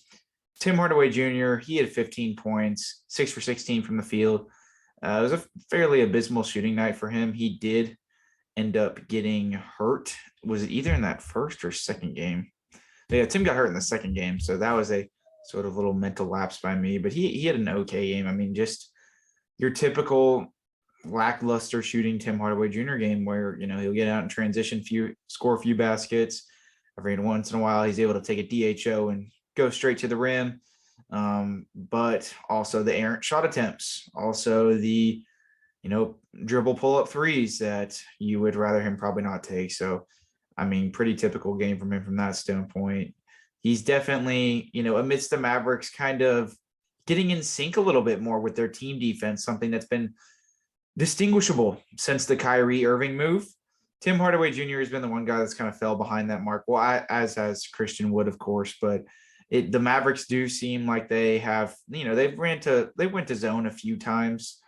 Tim Hardaway Jr., he had 15 points, 6 for 16 from the field. It was a fairly abysmal shooting night for him. He did end up getting hurt. Was it either in that first or second game? Yeah, Tim got hurt in the second game, so that was a sort of little mental lapse by me. But he had an okay game. I mean, just your typical lackluster shooting Tim Hardaway Jr. game where, he'll get out in transition, score a few baskets. Every once in a while, he's able to take a DHO and go straight to the rim. But also the errant shot attempts, also the, dribble pull-up threes that you would rather him probably not take. So, I mean, pretty typical game from him from that standpoint. He's definitely, amidst the Mavericks kind of getting in sync a little bit more with their team defense, something that's been distinguishable since the Kyrie Irving move. Tim Hardaway Jr. has been the one guy that's kind of fell behind that mark. Well, as has Christian Wood, of course, but the Mavericks do seem like they have, they went to zone a few times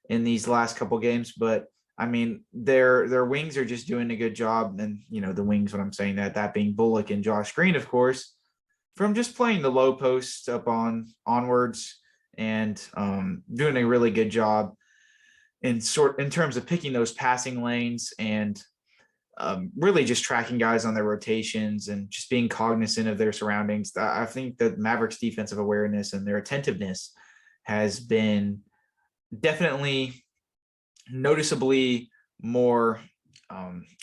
in these last couple games, but I mean, their wings are just doing a good job. And, the wings, when I'm saying that being Bullock and Josh Green, of course, from just playing the low post up onwards and doing a really good job in terms of picking those passing lanes and really just tracking guys on their rotations and just being cognizant of their surroundings. I think that Mavericks defensive awareness and their attentiveness has been definitely noticeably more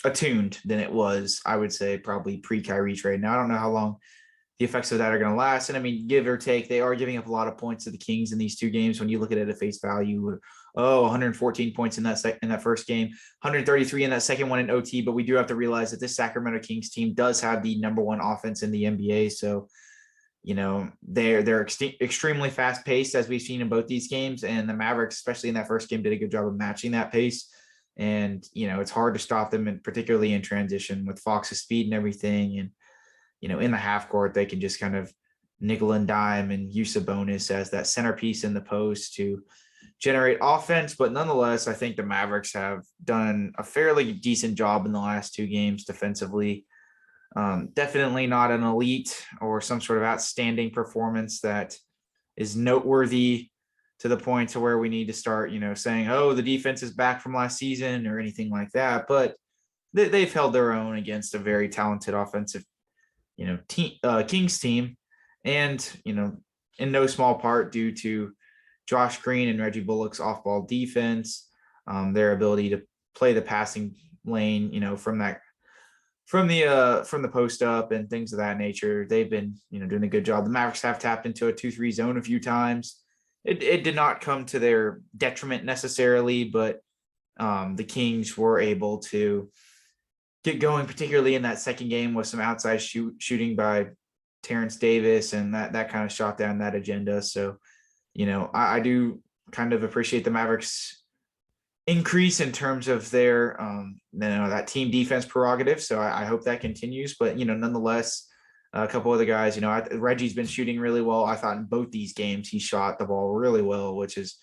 attuned than it was, I would say, probably pre-Kyrie trade. Now, I don't know how long the effects of that are going to last. And I mean, give or take, they are giving up a lot of points to the Kings in these two games. When you look at it at face value, 114 points in that first game, 133 in that second one in OT. But we do have to realize that this Sacramento Kings team does have the number one offense in the NBA. So, you know, they're extremely fast paced, as we've seen in both these games. And the Mavericks, especially in that first game, did a good job of matching that pace. And, you know, it's hard to stop them, and particularly in transition with Fox's speed and everything. And, you know, in the half court, they can just kind of nickel and dime and use a bonus as that centerpiece in the post to generate offense. But nonetheless, I think the Mavericks have done a fairly decent job in the last two games defensively. Definitely not an elite or some sort of outstanding performance that is noteworthy to the point to where we need to start, you know, saying, oh, the defense is back from last season or anything like that. But they've held their own against a very talented offensive, you know, Kings team. And, you know, in no small part due to Josh Green and Reggie Bullock's off-ball defense, their ability to play the passing lane, you know, from the post up and things of that nature. They've been, you know, doing a good job. The Mavericks have tapped into a 2-3 zone a few times. It did not come to their detriment necessarily, but the Kings were able to get going, particularly in that second game with some outside shooting by Terrence Davis, and that kind of shot down that agenda. So, you know, I do kind of appreciate the Mavericks increase in terms of their, you know, that team defense prerogative. So I hope that continues. But, you know, nonetheless, a couple other guys, you know, Reggie's been shooting really well. I thought in both these games he shot the ball really well, which has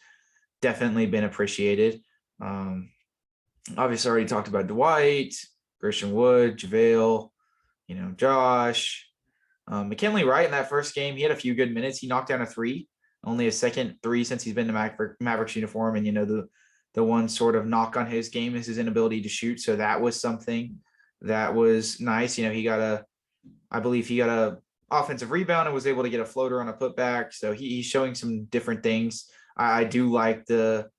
definitely been appreciated. Obviously, already talked about Dwight, Christian Wood, JaVale, you know, Josh. McKinley Wright in that first game, he had a few good minutes. He knocked down a three, only a second three since he's been to Mavericks uniform. And, you know, the one sort of knock on his game is his inability to shoot. So that was something that was nice. You know, I believe he got a offensive rebound and was able to get a floater on a putback. So he's showing some different things. I do like the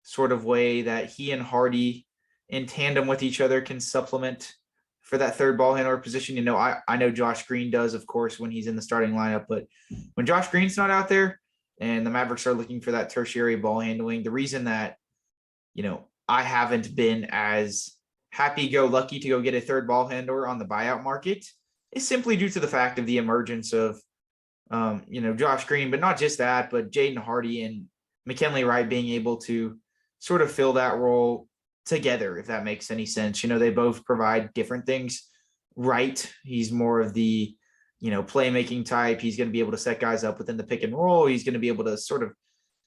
sort of way that he and Hardy in tandem with each other can supplement for that third ball handler position. You know, I know Josh Green does, of course, when he's in the starting lineup, but when Josh Green's not out there and the Mavericks are looking for that tertiary ball handling, the reason that, you know, I haven't been as happy-go-lucky to go get a third ball handler on the buyout market is simply due to the fact of the emergence of, you know, Josh Green, but not just that, but Jaden Hardy and McKinley Wright being able to sort of fill that role together, if that makes any sense. You know, they both provide different things. Wright, he's more of the, you know, playmaking type. He's going to be able to set guys up within the pick and roll. He's going to be able to sort of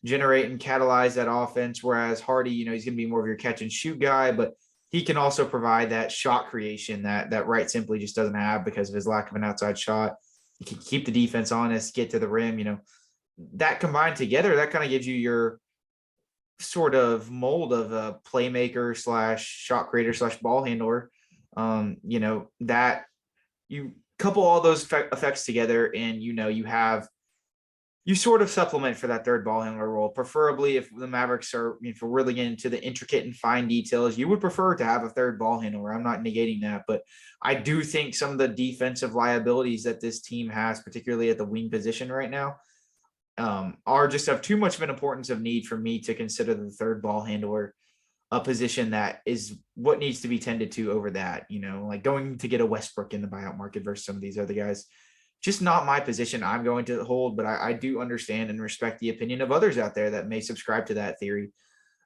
generate and catalyze that offense. Whereas Hardy, you know, he's going to be more of your catch and shoot guy, but he can also provide that shot creation that Wright simply just doesn't have because of his lack of an outside shot. He can keep the defense honest, get to the rim. You know, that combined together, that kind of gives you your sort of mold of a playmaker / shot creator / ball handler. You know, that you couple all those effects together and, you know, you sort of supplement for that third ball handler role. Preferably if the Mavericks are, if we're really getting into the intricate and fine details, you would prefer to have a third ball handler. I'm not negating that, but I do think some of the defensive liabilities that this team has, particularly at the wing position right now, are just of too much of an importance of need for me to consider the third ball handler a position that is what needs to be tended to over that, you know, like going to get a Westbrook in the buyout market versus some of these other guys. Just not my position I'm going to hold, but I do understand and respect the opinion of others out there that may subscribe to that theory.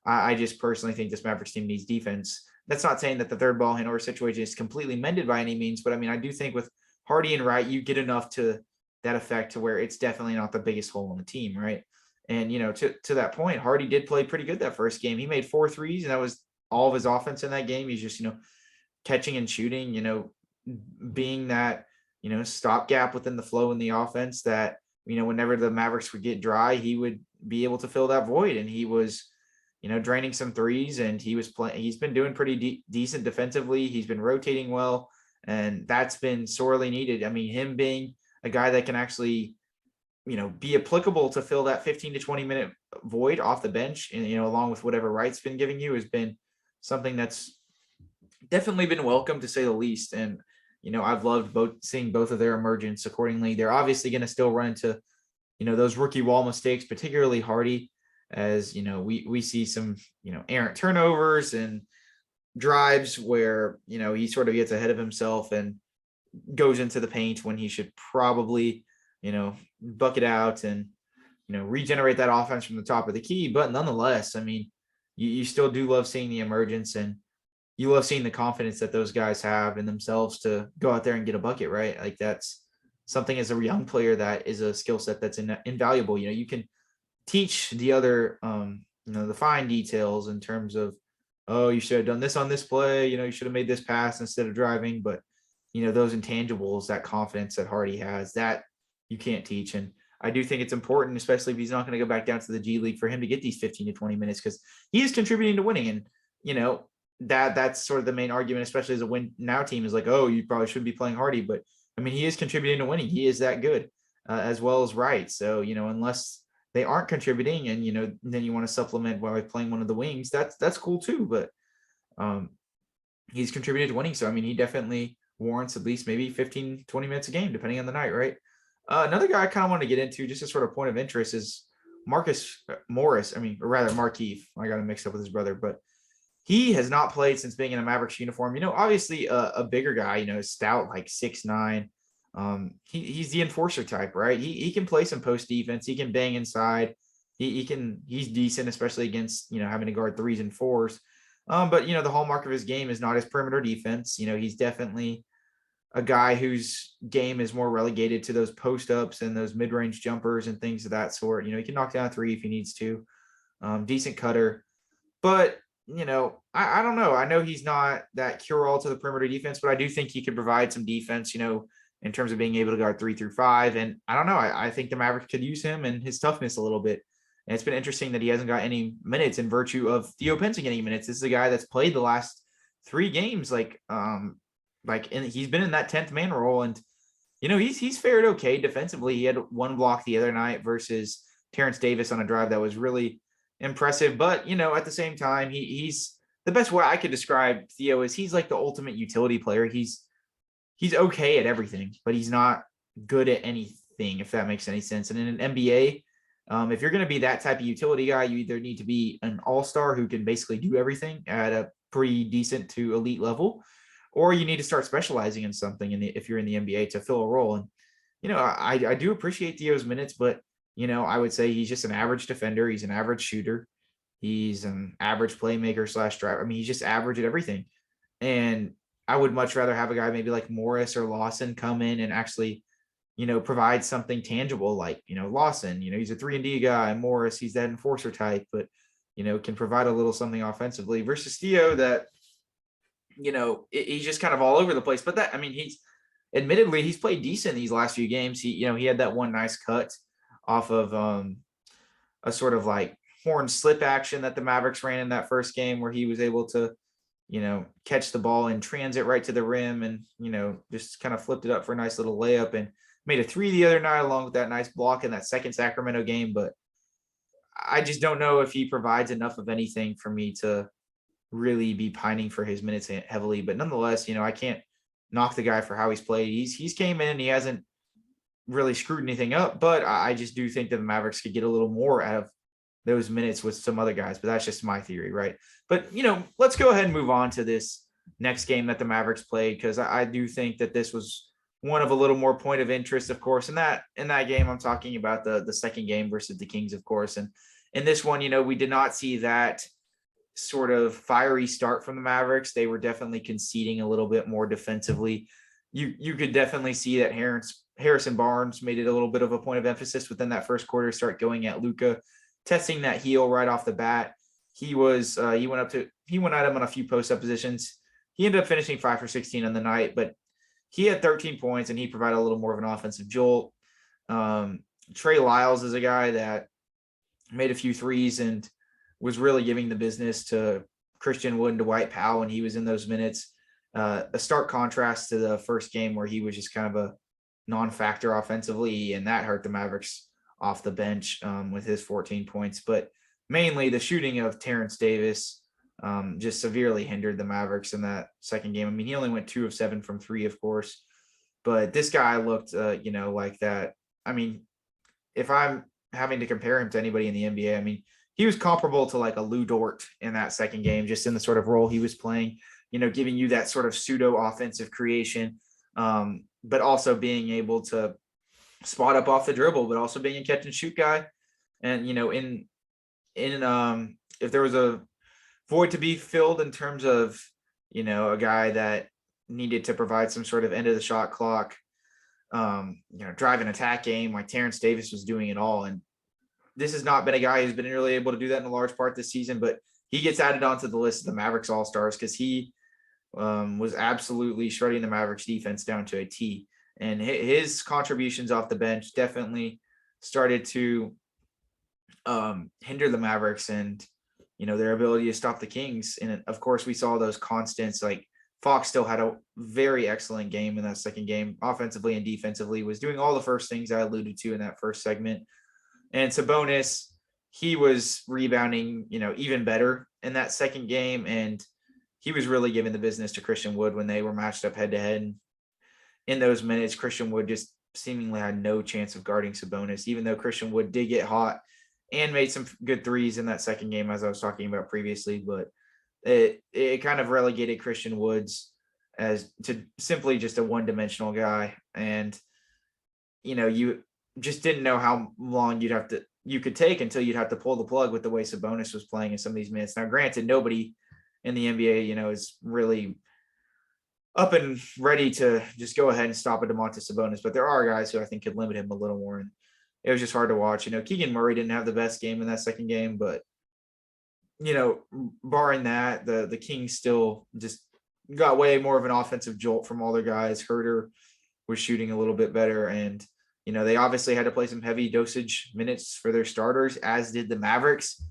I just personally think this Mavericks team needs defense. That's not saying that the third ball handler situation is completely mended by any means, but I mean, I do think with Hardy and Wright, you get enough to that effect to where it's definitely not the biggest hole in the team, right? And, you know, to that point, Hardy did play pretty good that first game. He made 4 threes, and that was all of his offense in that game. He's just, you know, catching and shooting, you know, being that, you know, stopgap within the flow in the offense that, you know, whenever the Mavericks would get dry, he would be able to fill that void. And he was, draining some threes, and he's been doing pretty decent defensively. He's been rotating well, and that's been sorely needed. I mean, him being a guy that can actually, be applicable to fill that 15 to 20 minute void off the bench, and, along with whatever Wright's been giving you, has been something that's definitely been welcome, to say the least. And, I've loved seeing both of their emergence accordingly. They're obviously going to still run into, those rookie wall mistakes, particularly Hardy, as, we see some, errant turnovers and drives where, he sort of gets ahead of himself and goes into the paint when he should probably, bucket out and, regenerate that offense from the top of the key. But nonetheless, I mean, you still do love seeing the emergence, and you love seeing the confidence that those guys have in themselves to go out there and get a bucket, right? Like, that's something as a young player that is a skill set that's invaluable. You can teach the other, the fine details in terms of, oh, you should have done this on this play, you should have made this pass instead of driving. But, those intangibles, that confidence that Hardy has, that you can't teach. And I do think it's important, especially if he's not going to go back down to the G League, for him to get these 15 to 20 minutes, because he is contributing to winning. And, that's sort of the main argument, especially as a win now team, is like, oh, you probably should be playing Hardy. But I mean, he is contributing to winning. He is that good, as well as Wright. So, unless they aren't contributing, and, then you want to supplement by playing one of the wings, that's cool too. But he's contributed to winning. So, I mean, he definitely warrants at least maybe 15, 20 minutes a game, depending on the night, right? Another guy I kind of want to get into, just a sort of point of interest, is Marcus Morris. I mean, or rather Markieff. I got him mixed up with his brother, but he has not played since being in a Mavericks uniform. Obviously a bigger guy, stout, like 6'9". He's the enforcer type, right? He can play some post defense. He can bang inside. He's decent, especially against, having to guard 3s and 4s. But the hallmark of his game is not his perimeter defense. He's definitely a guy whose game is more relegated to those post ups and those mid-range jumpers and things of that sort. He can knock down a 3 if he needs to. Decent cutter, but I don't know. I know he's not that cure-all to the perimeter defense, but I do think he could provide some defense, in terms of being able to guard 3 through 5. And I don't know. I think the Mavericks could use him and his toughness a little bit. And it's been interesting that he hasn't got any minutes in virtue of Theo Pinson getting minutes. This is a guy that's played the last 3 games, and he's been in that 10th man role. And, he's fared okay defensively. He had 1 block the other night versus Terrence Davis on a drive that was really impressive. But, at the same time, he's the best way I could describe Theo is he's like the ultimate utility player. He's okay at everything, but he's not good at anything, if that makes any sense. And in an NBA, if you're going to be that type of utility guy, you either need to be an all-star who can basically do everything at a pretty decent to elite level, or you need to start specializing in something if you're in the NBA to fill a role. And, I do appreciate Theo's minutes, but, I would say he's just an average defender. He's an average shooter. He's an average playmaker / driver. I mean, he's just average at everything. And I would much rather have a guy maybe like Morris or Lawson come in and actually, provide something tangible, like, Lawson, he's a 3-and-D guy. Morris, he's that enforcer type, but, can provide a little something offensively, versus Theo that, he's just kind of all over the place. But that, I mean, he's played decent these last few games. He had that one nice cut off of a sort of like horn slip action that the Mavericks ran in that first game, where he was able to, catch the ball in transit right to the rim and, just kind of flipped it up for a nice little layup and made a 3 the other night, along with that nice block in that second Sacramento game. But I just don't know if he provides enough of anything for me to really be pining for his minutes heavily. But nonetheless, I can't knock the guy for how he's played. He's came in and he hasn't really screwed anything up, but I just do think that the Mavericks could get a little more out of those minutes with some other guys. But that's just my theory, right? But, let's go ahead and move on to this next game that the Mavericks played, because I do think that this was one of a little more point of interest, of course. In that game, I'm talking about the second game versus the Kings, of course. And in this one, we did not see that sort of fiery start from the Mavericks. They were definitely conceding a little bit more defensively. You could definitely see that Harrison Barnes made it a little bit of a point of emphasis within that first quarter, start going at Luka, testing that heel right off the bat. He went at him on a few post-up positions. He ended up finishing 5 for 16 on the night, but he had 13 points and he provided a little more of an offensive jolt. Trey Lyles is a guy that made a few threes and was really giving the business to Christian Wood and Dwight Powell when he was in those minutes. A stark contrast to the first game where he was just kind of a non-factor offensively, and that hurt the Mavericks off the bench with his 14 points. But mainly the shooting of Terrence Davis just severely hindered the Mavericks in that second game. I mean, he only went 2 of 7 from 3, of course, but this guy looked, like that. I mean, if I'm having to compare him to anybody in the NBA, I mean, he was comparable to like a Lou Dort in that second game, just in the sort of role he was playing, giving you that sort of pseudo offensive creation, but also being able to spot up off the dribble, but also being a catch and shoot guy. And, if there was a void to be filled in terms of, a guy that needed to provide some sort of end of the shot clock, drive an attack game, like Terrence Davis was doing it all. And this has not been a guy who's been really able to do that in a large part this season, but he gets added onto the list of the Mavericks All-Stars because he was absolutely shredding the Mavericks defense down to a T. And his contributions off the bench definitely started to hinder the Mavericks and, their ability to stop the Kings. And of course, we saw those constants. Like Fox still had a very excellent game in that second game, offensively and defensively, was doing all the first things I alluded to in that first segment. And Sabonis, he was rebounding, even better in that second game. And he was really giving the business to Christian Wood when they were matched up head to head. And in those minutes, Christian Wood just seemingly had no chance of guarding Sabonis, even though Christian Wood did get hot and made some good threes in that second game, as I was talking about previously. But it kind of relegated Christian Woods as to simply just a one-dimensional guy. And, you just didn't know how long you could take until you'd have to pull the plug with the way Sabonis was playing in some of these minutes. Now, granted, nobody in the NBA, is really up and ready to just go ahead and stop a Domantas Sabonis, but there are guys who I think could limit him a little more. And it was just hard to watch. Keegan Murray didn't have the best game in that second game, but, barring that, the Kings still just got way more of an offensive jolt from all their guys. Herter was shooting a little bit better, and they obviously had to play some heavy dosage minutes for their starters, as did the Mavericks.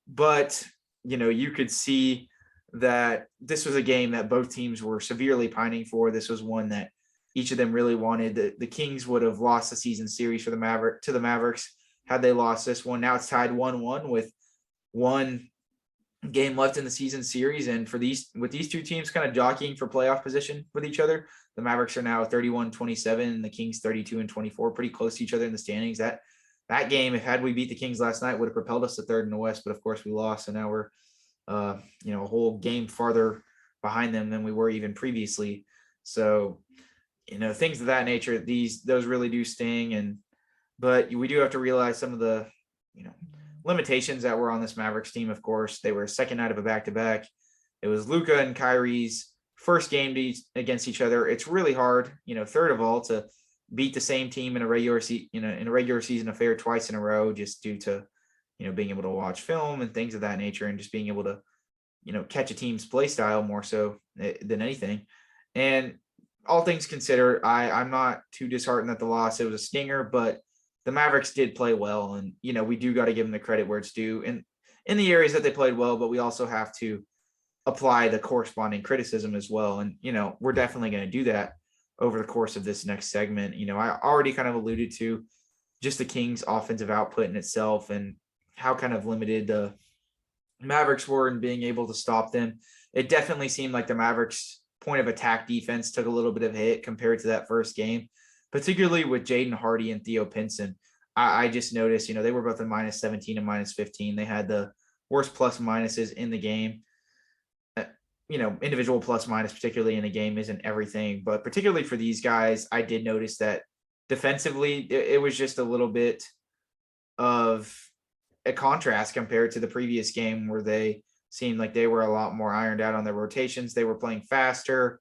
But, you could see that this was a game that both teams were severely pining for. This was one that each of them really wanted. The Kings would have lost the season series to the Mavericks had they lost this one. Now it's tied 1-1 with one game left in the season series. And with these two teams kind of jockeying for playoff position with each other, the Mavericks are now 31-27 and the Kings 32-24, pretty close to each other in the standings. That game, had we beat the Kings last night, would have propelled us to third in the West, but of course we lost. And now we're, a whole game farther behind them than we were even previously. So, things of that nature, those really do sting. But we do have to realize some of the, limitations that were on this Mavericks team. Of course, they were second night of a back-to-back. It was Luka and Kyrie's first game against each other. It's really hard, third of all, to beat the same team in a regular season affair twice in a row, just due to, being able to watch film and things of that nature, and just being able to, catch a team's play style more so than anything. And all things considered, I'm not too disheartened that the loss. It was a stinger, but the Mavericks did play well, and we do got to give them the credit where it's due, and in the areas that they played well. But we also have to apply the corresponding criticism as well, and we're definitely going to do that over the course of this next segment. I already kind of alluded to just the Kings' offensive output in itself and how kind of limited the Mavericks were in being able to stop them. It definitely seemed like the Mavericks' point of attack defense took a little bit of a hit compared to that first game, particularly with Jaden Hardy and Theo Pinson. I just noticed, they were both in -17 and -15. They had the worst plus minuses in the game. Individual plus minus, particularly in a game, isn't everything, but particularly for these guys, I did notice that defensively, it was just a little bit of a contrast compared to the previous game where they seemed like they were a lot more ironed out on their rotations. They were playing faster.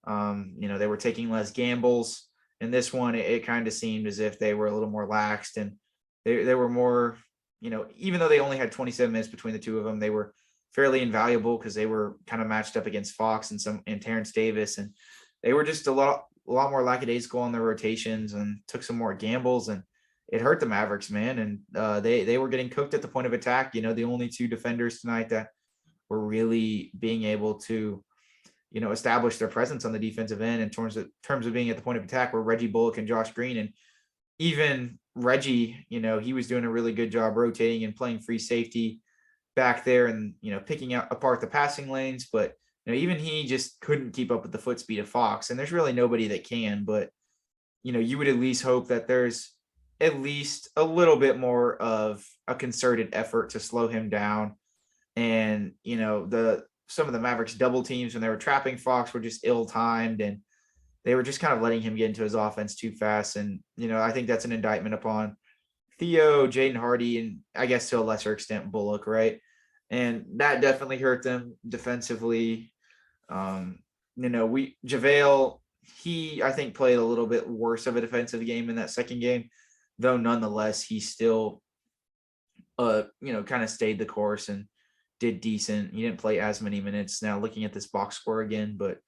They were taking less gambles. In this one, it kind of seemed as if they were a little more laxed, and they were more, even though they only had 27 minutes between the two of them, they were fairly invaluable because they were kind of matched up against Fox and Terrence Davis, and they were just a lot more lackadaisical on their rotations and took some more gambles. And it hurt the Mavericks, man. And they were getting cooked at the point of attack. The only two defenders tonight that were really being able to, establish their presence on the defensive end in terms of being at the point of attack were Reggie Bullock and Josh Green. And even Reggie, he was doing a really good job rotating and playing free safety back there and, picking out apart the passing lanes. But, even he just couldn't keep up with the foot speed of Fox. And there's really nobody that can, but, you would at least hope that there's at least a little bit more of a concerted effort to slow him down. And, some of the Mavericks double teams when they were trapping Fox were just ill-timed, and they were just kind of letting him get into his offense too fast. And, I think that's an indictment upon Theo, Jaden Hardy, and I guess to a lesser extent Bullock, right? And that definitely hurt them defensively. JaVale, he, I think, played a little bit worse of a defensive game in that second game, though nonetheless, he still, kind of stayed the course and did decent. He didn't play as many minutes now looking at this box score again, but,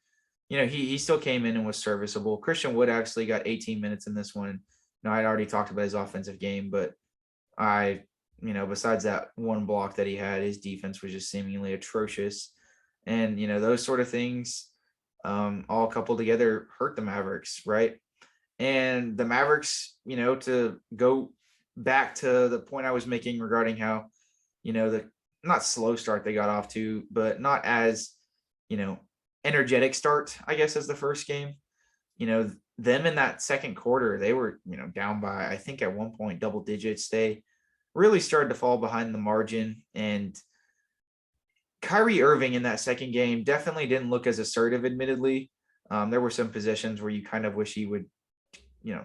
he still came in and was serviceable. Christian Wood actually got 18 minutes in this one. I'd already talked about his offensive game, but besides that one block that he had, his defense was just seemingly atrocious. And, those sort of things all coupled together hurt the Mavericks, right? And the Mavericks, to go back to the point I was making regarding how, the not slow start they got off to, but not as, energetic start, I guess, as the first game. Them in that second quarter, they were, down by, I think at one point, double digits. They really started to fall behind the margin. And Kyrie Irving in that second game definitely didn't look as assertive, admittedly. There were some positions where you kind of wish he would,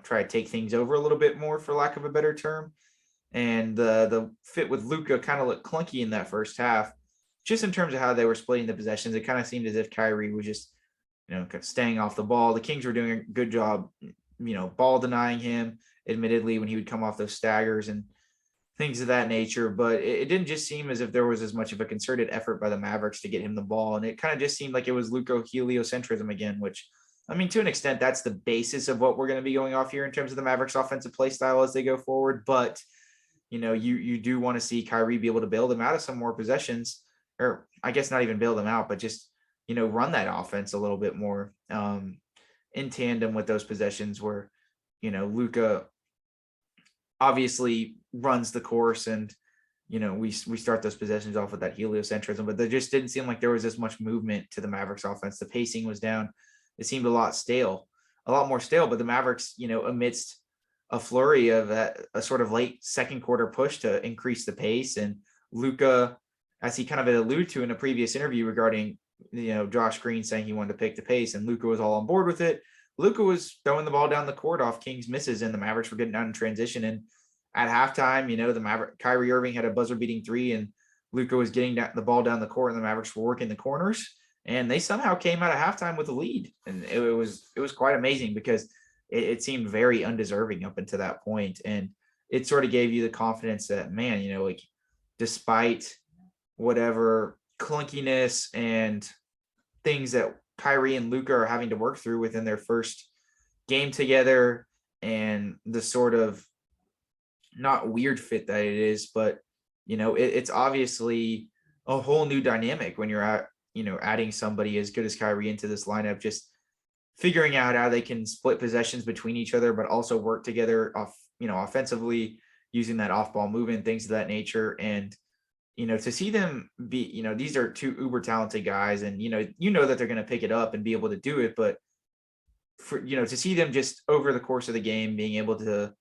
try to take things over a little bit more, for lack of a better term. And the fit with Luka kind of looked clunky in that first half, just in terms of how they were splitting the possessions. It kind of seemed as if Kyrie was just, staying off the ball. The Kings were doing a good job, ball denying him, admittedly, when he would come off those staggers and things of that nature. But it didn't just seem as if there was as much of a concerted effort by the Mavericks to get him the ball. And it kind of just seemed like it was Luka heliocentrism again, which, I mean, to an extent, that's the basis of what we're going to be going off here in terms of the Mavericks offensive play style as they go forward. But, you do want to see Kyrie be able to bail them out of some more possessions, or I guess not even bail them out, but just, run that offense a little bit more in tandem with those possessions where, Luka obviously runs the course and, we start those possessions off with that heliocentrism, but there just didn't seem like there was as much movement to the Mavericks offense. The pacing was down. It seemed a lot more stale, but the Mavericks, amidst a flurry of a sort of late second quarter push to increase the pace, and Luka, as he kind of alluded to in a previous interview regarding, Josh Green saying he wanted to pick the pace, and Luka was all on board with it. Luka was throwing the ball down the court off Kings misses, and the Mavericks were getting down in transition. And at halftime, the Kyrie Irving had a buzzer beating three, and Luka was getting the ball down the court, and the Mavericks were working the corners, and they somehow came out of halftime with a lead. And it was quite amazing, because it seemed very undeserving up until that point. And it sort of gave you the confidence that, man, despite whatever clunkiness and things that Kyrie and Luka are having to work through within their first game together, and the sort of not weird fit that it is, but, it's obviously a whole new dynamic when you're adding somebody as good as Kyrie into this lineup, just figuring out how they can split possessions between each other, but also work together offensively, using that off-ball movement, things of that nature. And, to see them be, these are two uber talented guys, and, that they're going to pick it up and be able to do it. But for, to see them just over the course of the game, being able to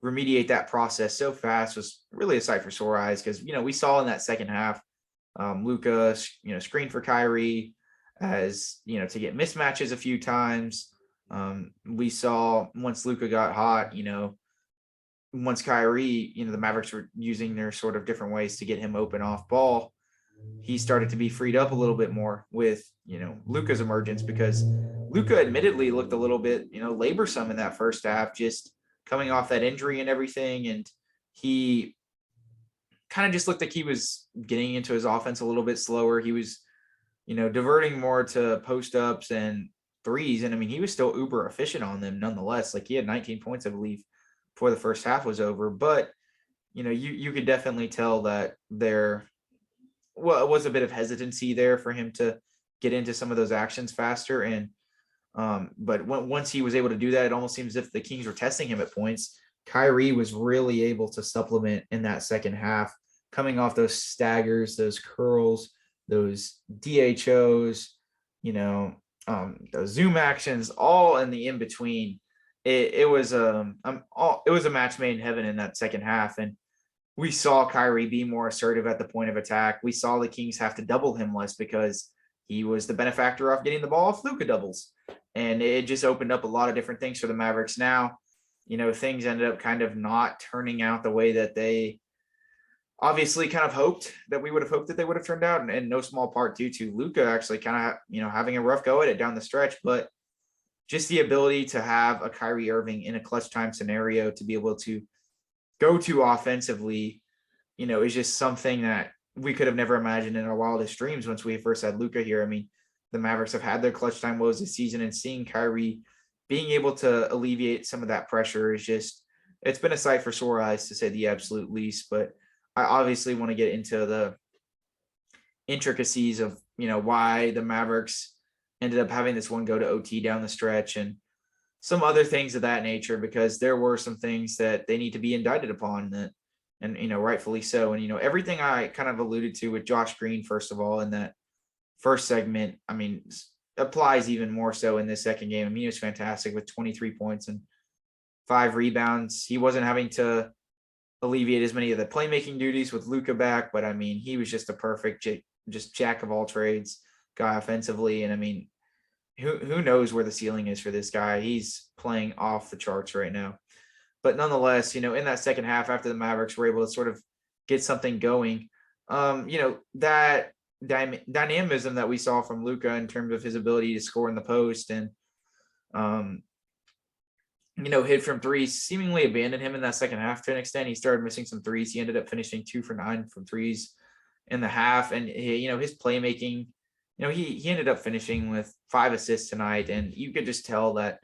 remediate that process so fast was really a sight for sore eyes. Cause, we saw in that second half, Luka, screen for Kyrie, as to get mismatches a few times. We saw once Luka got hot, once Kyrie, the Mavericks were using their sort of different ways to get him open off ball, he started to be freed up a little bit more with, Luka's emergence, because Luka admittedly looked a little bit, laborsome in that first half, just coming off that injury and everything. And he kind of just looked like he was getting into his offense a little bit slower. He was, diverting more to post ups and threes. And I mean, he was still uber efficient on them nonetheless. Like, he had 19 points, I believe, before the first half was over. But, you could definitely tell that it was a bit of hesitancy there for him to get into some of those actions faster. And but once he was able to do that, it almost seems as if the Kings were testing him at points. Kyrie was really able to supplement in that second half, coming off those staggers, those curls, those DHOs, those zoom actions, all in the in between. It was a match made in heaven in that second half, and we saw Kyrie be more assertive at the point of attack. We saw the Kings have to double him less because he was the benefactor of getting the ball off Luka doubles. And it just opened up a lot of different things for the Mavericks. Now, things ended up kind of not turning out the way that they obviously kind of hoped that we would have hoped that they would have turned out, and no small part due to Luka actually kind of, having a rough go at it down the stretch. But just the ability to have a Kyrie Irving in a clutch time scenario to be able to go to offensively, is just something that we could have never imagined in our wildest dreams once we first had Luka here. I mean, the Mavericks have had their clutch time woes this season, and seeing Kyrie being able to alleviate some of that pressure is just, it's been a sight for sore eyes, to say the absolute least. But I obviously want to get into the intricacies of, why the Mavericks ended up having this one go to OT down the stretch and some other things of that nature, because there were some things that they need to be indicted upon that, and, rightfully so. And, everything I kind of alluded to with Josh Green, first of all, in that first segment, I mean, applies even more so in this second game. I mean, he was fantastic with 23 points and 5 rebounds. He wasn't having to alleviate as many of the playmaking duties with Luka back, but I mean, he was just a perfect, just jack of all trades guy offensively. And I mean, who knows where the ceiling is for this guy? He's playing off the charts right now. But nonetheless, in that second half, after the Mavericks were able to sort of get something going, that dynamism that we saw from Luka in terms of his ability to score in the post and, hit from threes seemingly abandoned him in that second half to an extent. He started missing some threes. He ended up finishing 2 for 9 from threes in the half. And, his playmaking, he ended up finishing with 5 assists tonight. And you could just tell that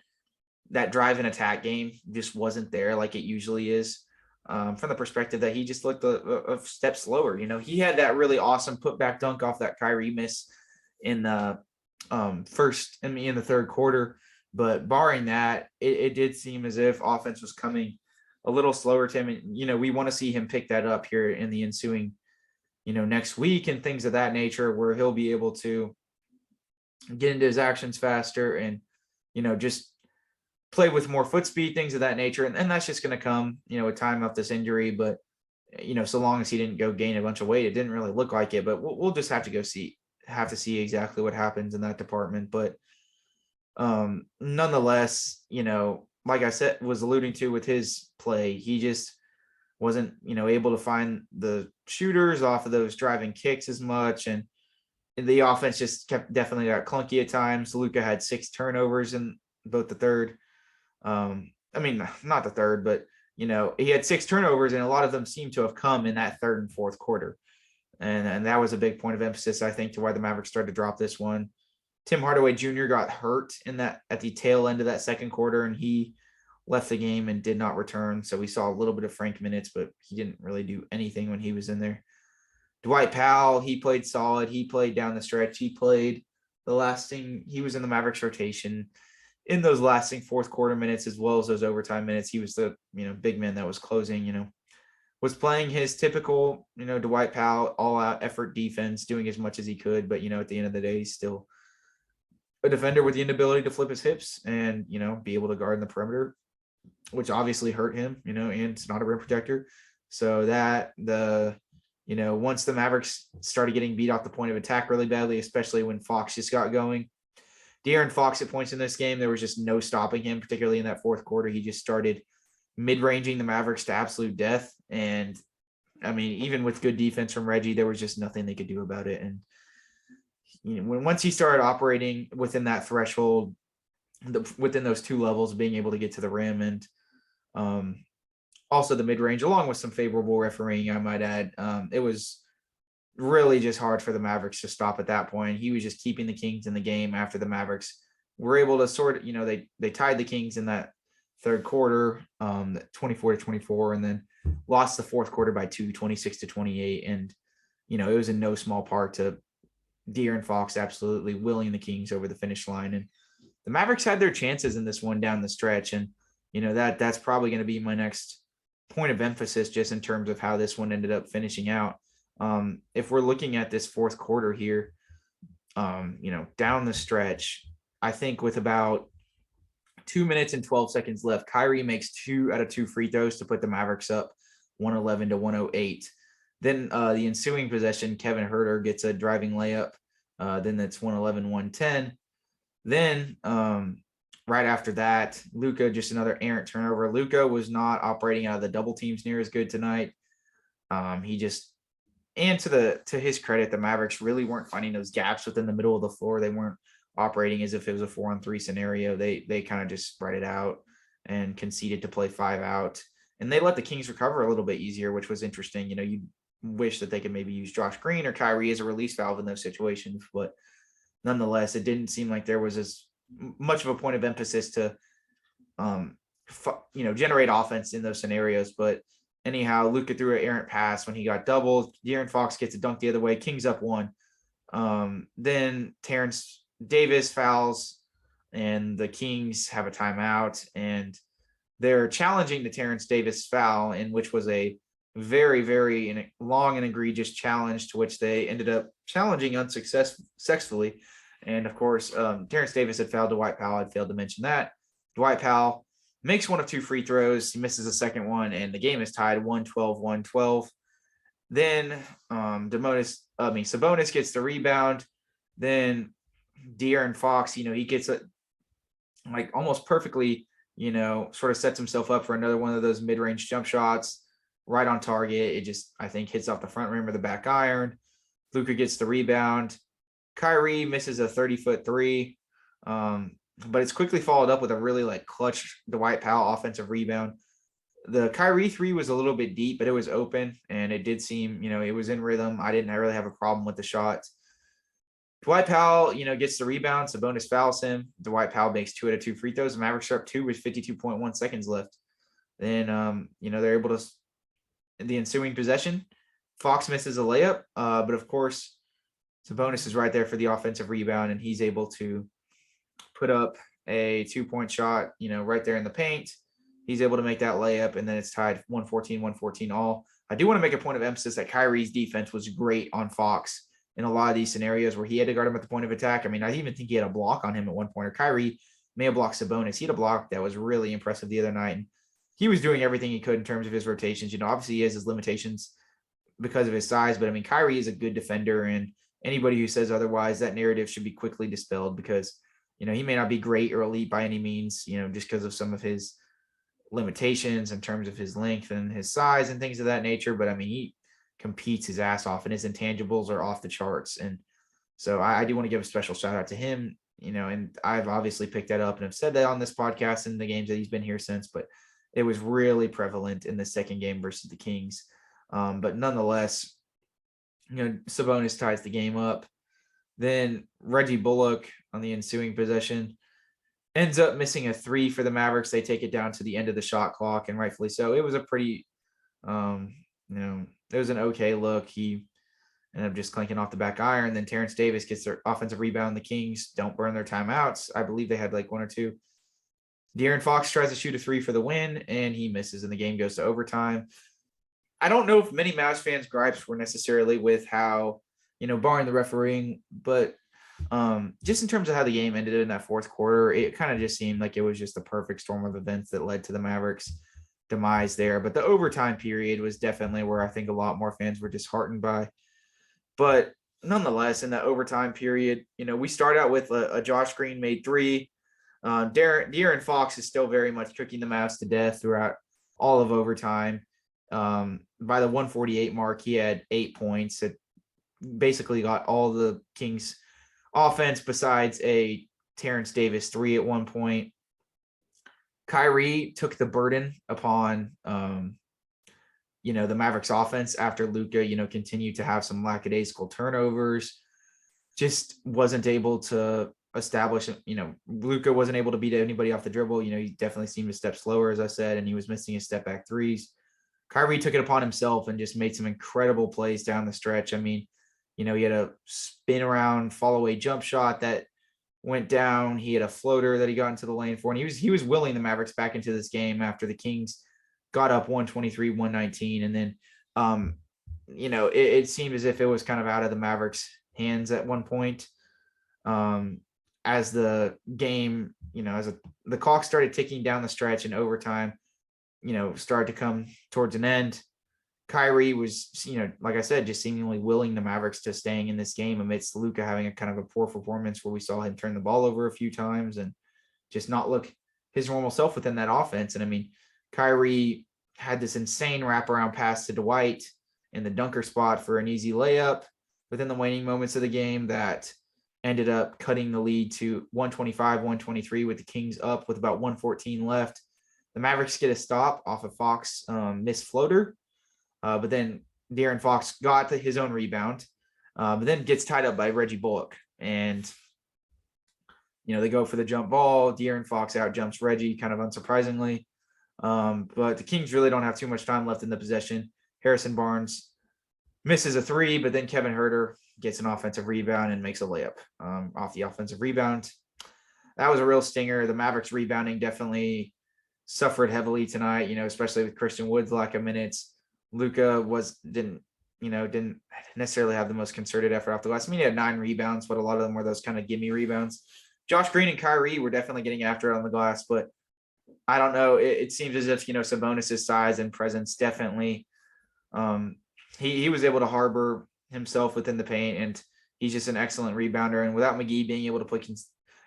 drive and attack game just wasn't there like it usually is, from the perspective that he just looked a step slower. He had that really awesome putback dunk off that Kyrie miss in the in the third quarter. But barring that, it did seem as if offense was coming a little slower to him. And, we want to see him pick that up here in the ensuing, next week and things of that nature, where he'll be able to get into his actions faster and, just play with more foot speed, things of that nature. And that's just going to come, with time off this injury. But, so long as he didn't go gain a bunch of weight, it didn't really look like it. But we'll just have to see exactly what happens in that department. But nonetheless, like I said, was alluding to with his play, he just wasn't, able to find the shooters off of those driving kicks as much. And the offense just definitely got clunky at times. Luka had 6 turnovers in both the third. I mean, not the third, but, he had 6 turnovers, and a lot of them seemed to have come in that third and fourth quarter. And that was a big point of emphasis, I think, to why the Mavericks started to drop this one. Tim Hardaway Jr. got hurt at the tail end of that second quarter, and he left the game and did not return. So we saw a little bit of Frank minutes, but he didn't really do anything when he was in there. Dwight Powell, he played solid. He played down the stretch. He played he was in the Mavericks rotation in those lasting fourth quarter minutes, as well as those overtime minutes. He was the, big man that was closing, was playing his typical, Dwight Powell all out effort defense, doing as much as he could. But, at the end of the day, he's still a defender with the inability to flip his hips and, be able to guard in the perimeter, which obviously hurt him, and it's not a rim protector. So once the Mavericks started getting beat off the point of attack really badly, especially when Fox just got going, De'Aaron Fox at points in this game, there was just no stopping him, particularly in that fourth quarter. He just started mid-ranging the Mavericks to absolute death. And I mean, even with good defense from Reggie, there was just nothing they could do about it. And once he started operating within that threshold, within those 2 levels, being able to get to the rim and also the mid-range, along with some favorable refereeing, I might add, it was really just hard for the Mavericks to stop at that point. He was just keeping the Kings in the game after the Mavericks were able to they tied the Kings in that third quarter, 24-24, and then lost the fourth quarter by 2, 26-28. And, it was in no small part to De'Aaron Fox absolutely willing the Kings over the finish line. And the Mavericks had their chances in this one down the stretch. And, that's probably going to be my next point of emphasis just in terms of how this one ended up finishing out. If we're looking at this fourth quarter here, down the stretch, I think with about 2 minutes and 12 seconds left, Kyrie makes 2 out of 2 free throws to put the Mavericks up 111-108. Then the ensuing possession, Kevin Huerter gets a driving layup. Then that's 111-110. Then right after that, Luka, just another errant turnover. Luka was not operating out of the double teams near as good tonight. He just, and to his credit, the Mavericks really weren't finding those gaps within the middle of the floor. They weren't operating as if it was a 4-on-3 scenario. They kind of just spread it out and conceded to play 5 out. And they let the Kings recover a little bit easier, which was interesting. You wish that they could maybe use Josh Green or Kyrie as a release valve in those situations, but nonetheless, it didn't seem like there was as much of a point of emphasis to, generate offense in those scenarios. But anyhow, Luka threw an errant pass when he got doubled. De'Aaron Fox gets a dunk the other way. Kings up 1. Then Terrence Davis fouls, and the Kings have a timeout, and they're challenging the Terrence Davis foul, in which was a very, very long and egregious challenge, to which they ended up challenging unsuccessfully. And of course, Terrence Davis had fouled Dwight Powell. I failed to mention that. Dwight Powell makes 1 of 2 free throws. He misses a second one, and the game is tied 112-112. Then Sabonis gets the rebound. Then De'Aaron Fox, he gets it like almost perfectly, sort of sets himself up for another one of those mid-range jump shots right on target. It just, I think, hits off the front rim of the back iron. Luka gets the rebound. Kyrie misses a 30-foot 3, but it's quickly followed up with a really clutch Dwight Powell offensive rebound. The Kyrie 3 was a little bit deep, but it was open, and it did seem, it was in rhythm. I didn't really have a problem with the shot. Dwight Powell, gets the rebound. Sabonis fouls him. Dwight Powell makes 2 out of 2 free throws. The Mavericks are up 2 with 52.1 seconds left. Then, they're able to, in the ensuing possession, Fox misses a layup, but of course, Sabonis is right there for the offensive rebound, and he's able to put up a 2-point shot, right there in the paint. He's able to make that layup, and then it's tied 114-114 all. I do want to make a point of emphasis that Kyrie's defense was great on Fox in a lot of these scenarios where he had to guard him at the point of attack. I mean, I even think he had a block on him at one point, or Kyrie may have blocked Sabonis. He had a block that was really impressive the other night, and he was doing everything he could in terms of his rotations. Obviously he has his limitations because of his size, but I mean, Kyrie is a good defender, and anybody who says otherwise, that narrative should be quickly dispelled, because, he may not be great or elite by any means, just because of some of his limitations in terms of his length and his size and things of that nature. But I mean, he competes his ass off, and his intangibles are off the charts. And so I do want to give a special shout out to him, and I've obviously picked that up and have said that on this podcast in the games that he's been here since, but it was really prevalent in the second game versus the Kings. But nonetheless, Sabonis ties the game up. Then Reggie Bullock on the ensuing possession ends up missing a 3 for the Mavericks. They take it down to the end of the shot clock, and rightfully so. It was a pretty, it was an okay look. He ended up just clanking off the back iron. Then Terrence Davis gets their offensive rebound. The Kings don't burn their timeouts. I believe they had 1 or 2. De'Aaron Fox tries to shoot a 3 for the win, and he misses, and the game goes to overtime. I don't know if many Mavs fans' gripes were necessarily with how, barring the refereeing, but just in terms of how the game ended in that fourth quarter, it kind of just seemed like it was just the perfect storm of events that led to the Mavericks' demise there. But the overtime period was definitely where I think a lot more fans were disheartened by. But nonetheless, in that overtime period, we start out with a Josh Green made 3. De'Aaron Fox is still very much cooking the Mavs to death throughout all of overtime. By the 148 mark, he had 8 points. It basically got all the Kings offense besides a Terrence Davis 3 at one point. Kyrie took the burden upon, the Mavericks offense after Luka, continued to have some lackadaisical turnovers, just wasn't able to establish, Luka wasn't able to beat anybody off the dribble. He definitely seemed a step slower, as I said, and he was missing his step back threes. Kyrie took it upon himself and just made some incredible plays down the stretch. I mean, he had a spin around, fall away jump shot that went down. He had a floater that he got into the lane for, and he was willing the Mavericks back into this game after the Kings got up 123-119. And then, it seemed as if it was kind of out of the Mavericks' hands at one point. As the game, the clock started ticking down the stretch and overtime, started to come towards an end. Kyrie was, like I said, just seemingly willing the Mavericks to staying in this game amidst Luka having a kind of a poor performance where we saw him turn the ball over a few times and just not look his normal self within that offense. And I mean, Kyrie had this insane wraparound pass to Dwight in the dunker spot for an easy layup within the waning moments of the game that ended up cutting the lead to 125-123 with the Kings up with about 114 left. The Mavericks get a stop off of Fox missed floater. But then De'Aaron Fox got his own rebound, but then gets tied up by Reggie Bullock. And, they go for the jump ball. De'Aaron Fox out jumps Reggie, kind of unsurprisingly. But the Kings really don't have too much time left in the possession. Harrison Barnes misses a three, but then Kevin Huerter gets an offensive rebound and makes a layup off the offensive rebound. That was a real stinger. The Mavericks rebounding definitely suffered heavily tonight, especially with Christian Wood's lack of minutes. Luka didn't necessarily have the most concerted effort off the glass. I mean, he had 9 rebounds, but a lot of them were those kind of gimme rebounds. Josh Green and Kyrie were definitely getting after it on the glass, but I don't know. It seems as if, Sabonis' size and presence definitely, he was able to harbor himself within the paint, and he's just an excellent rebounder. And without McGee being able to play,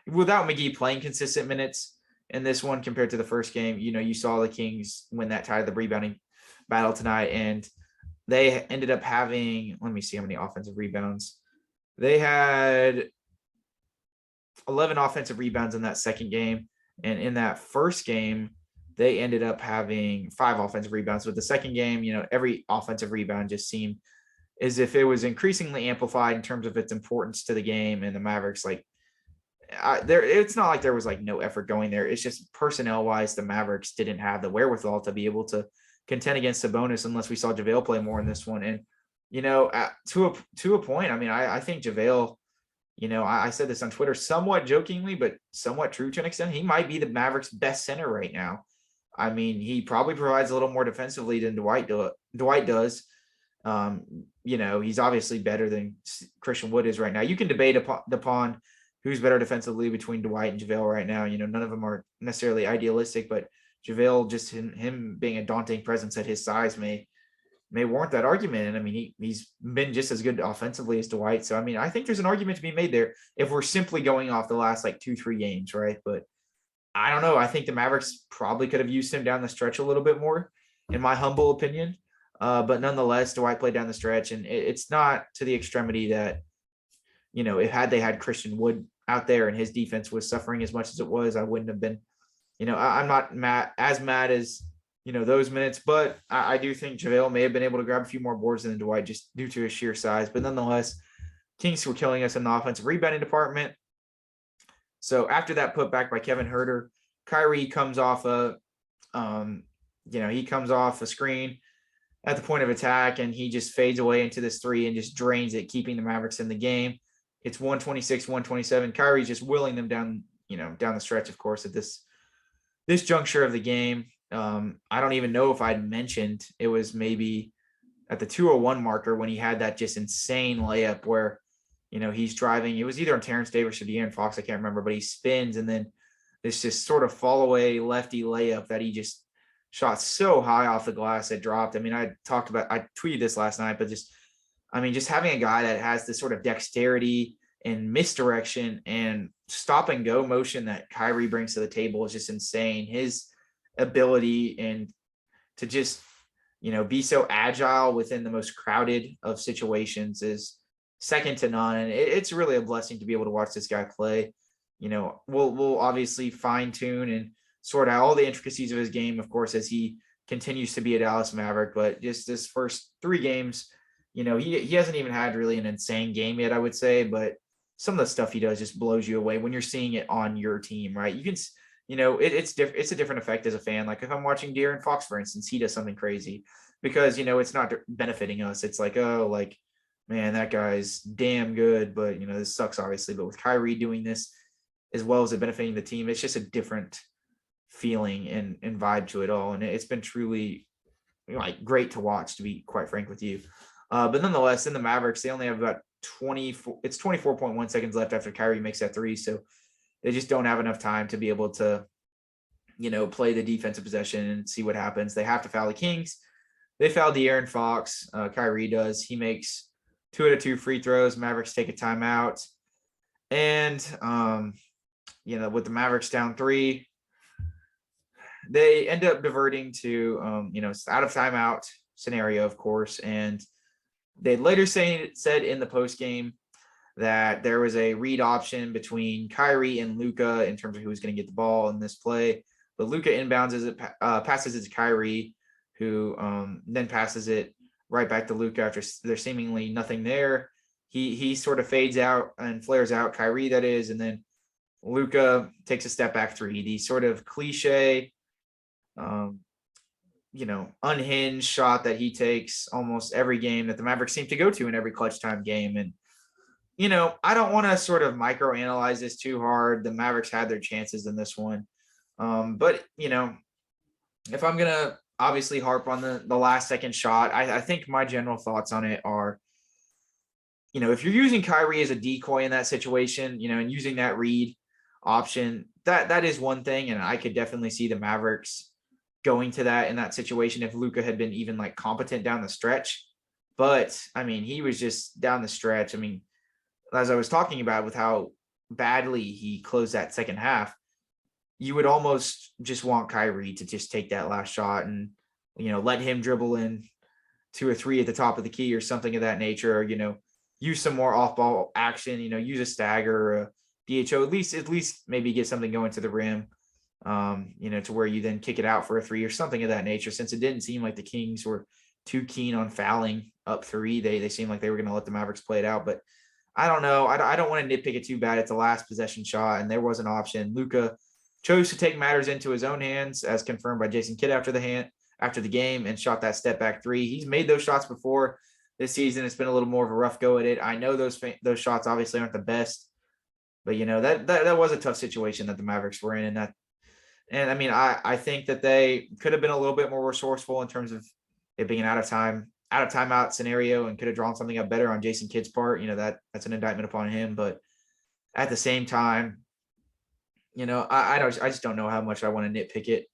without McGee playing consistent minutes in this one compared to the first game, you saw the Kings win that tie of the rebounding battle tonight, and they ended up having, let me see how many offensive rebounds. They had 11 offensive rebounds in that second game, and in that first game they ended up having 5 offensive rebounds. With the second game, every offensive rebound just seemed as if it was increasingly amplified in terms of its importance to the game. And the Mavericks, it's not like there was no effort going there. It's just personnel wise, the Mavericks didn't have the wherewithal to be able to contend against Sabonis unless we saw JaVale play more in this one. And, to a point, I mean, I think JaVale, I said this on Twitter somewhat jokingly, but somewhat true to an extent. He might be the Mavericks' best center right now. I mean, he probably provides a little more defensively than Dwight does. He's obviously better than Christian Wood is right now. You can debate upon who's better defensively between Dwight and JaVale right now. None of them are necessarily idealistic, but JaVale, just him being a daunting presence at his size may warrant that argument. And I mean, he's been just as good offensively as Dwight. So, I mean, I think there's an argument to be made there if we're simply going off the last 2-3 games, right? But I don't know. I think the Mavericks probably could have used him down the stretch a little bit more, in my humble opinion. But nonetheless, Dwight played down the stretch, and it's not to the extremity that, if they had Christian Wood out there and his defense was suffering as much as it was, I wouldn't have been, I'm not mad as those minutes, but I do think JaVale may have been able to grab a few more boards than Dwight just due to his sheer size. But nonetheless, Kings were killing us in the offensive rebounding department. So after that putback by Kevin Huerter, Kyrie comes off a screen at the point of attack, and he just fades away into this three and just drains it, keeping the Mavericks in the game. It's 126-127. Kyrie's just willing them down the stretch, of course, at this juncture of the game. I don't even know if I'd mentioned it was maybe at the 2:01 marker when he had that just insane layup where, he's driving. It was either on Terrence Davis or De'Aaron Fox, I can't remember, but he spins and then this just sort of fall away lefty layup that he just shot so high off the glass it dropped. I mean, I tweeted this last night, but just having a guy that has this sort of dexterity and misdirection and stop and go motion that Kyrie brings to the table is just insane. His ability and to just, be so agile within the most crowded of situations is second to none. And it's really a blessing to be able to watch this guy play. We'll obviously fine tune and sort out all the intricacies of his game, of course, as he continues to be a Dallas Maverick. But just this first 3 games, he hasn't even had really an insane game yet, I would say, but some of the stuff he does just blows you away when you're seeing it on your team, right? You can, it's different. It's a different effect as a fan. Like if I'm watching De'Aaron Fox, for instance, he does something crazy because, it's not benefiting us. It's like, oh, like, man, that guy's damn good, but, this sucks obviously. But with Kyrie doing this as well as it benefiting the team, it's just a different feeling and vibe to it all. And it's been truly like great to watch, to be quite frank with you. But nonetheless, in the Mavericks, they only have about 24.1 seconds left after Kyrie makes that three. So they just don't have enough time to be able to, play the defensive possession and see what happens. They have to foul the Kings. They foul De'Aaron Fox. Kyrie does. He makes 2 out of 2 free throws. Mavericks take a timeout. And, with the Mavericks down 3, they end up diverting to, out of timeout scenario, of course. And they later said in the post game that there was a read option between Kyrie and Luka in terms of who was going to get the ball in this play. But Luka inbounds as it passes it to Kyrie, who then passes it right back to Luka after there's seemingly nothing there. He sort of fades out and flares out, Kyrie that is, and then Luka takes a step back three. The sort of cliche, unhinged shot that he takes almost every game that the Mavericks seem to go to in every clutch time game. And, I don't want to sort of microanalyze this too hard. The Mavericks had their chances in this one. But, if I'm going to obviously harp on the last second shot, I think my general thoughts on it are, if you're using Kyrie as a decoy in that situation, and using that read option, that is one thing. And I could definitely see the Mavericks going to that in that situation if Luka had been even like competent down the stretch. But I mean, he was just down the stretch. I mean, as I was talking about with how badly he closed that second half, you would almost just want Kyrie to just take that last shot and, let him dribble in 2 or 3 at the top of the key or something of that nature, or, use some more off ball action, use a stagger or a DHO, at least maybe get something going to the rim, to where you then kick it out for a 3 or something of that nature, since it didn't seem like the Kings were too keen on fouling up 3. They seemed like they were going to let the Mavericks play it out, but I don't know. I don't want to nitpick it too bad. It's the last possession shot and there was an option. Luka chose to take matters into his own hands, as confirmed by Jason Kidd after the game, and shot that step back 3. He's made those shots before this season. It's been a little more of a rough go at it. I know those shots obviously aren't the best, but that was a tough situation that the Mavericks were in, and I mean, I think that they could have been a little bit more resourceful in terms of it being an out of timeout scenario, and could have drawn something up better on Jason Kidd's part. That's an indictment upon him, but at the same time, I just don't know how much I want to nitpick it,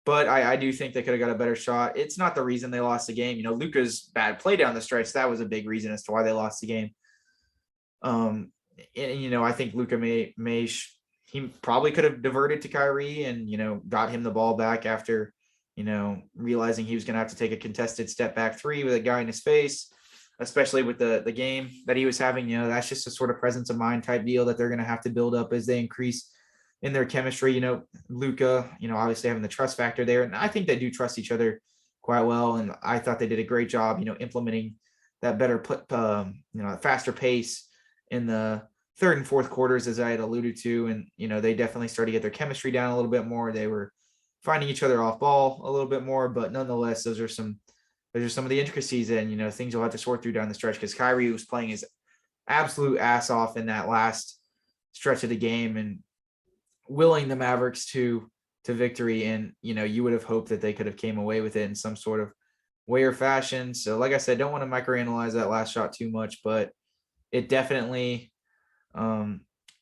but I do think they could have got a better shot. It's not the reason they lost the game. Luka's bad play down the stretch, that was a big reason as to why they lost the game. And, I think Luka he probably could have diverted to Kyrie and, got him the ball back after, realizing he was going to have to take a contested step back 3 with a guy in his face, especially with the game that he was having. That's just a sort of presence of mind type deal that they're going to have to build up as they increase in their chemistry. Luka, obviously having the trust factor there, and I think they do trust each other quite well. And I thought they did a great job, implementing that better faster pace in the third and fourth quarters, as I had alluded to. And, they definitely started to get their chemistry down a little bit more. They were finding each other off ball a little bit more, but nonetheless, those are some of the intricacies and, things you'll have to sort through down the stretch, because Kyrie was playing his absolute ass off in that last stretch of the game and willing the Mavericks to victory. And, you would have hoped that they could have came away with it in some sort of way or fashion. So like I said, don't want to microanalyze that last shot too much, but it definitely,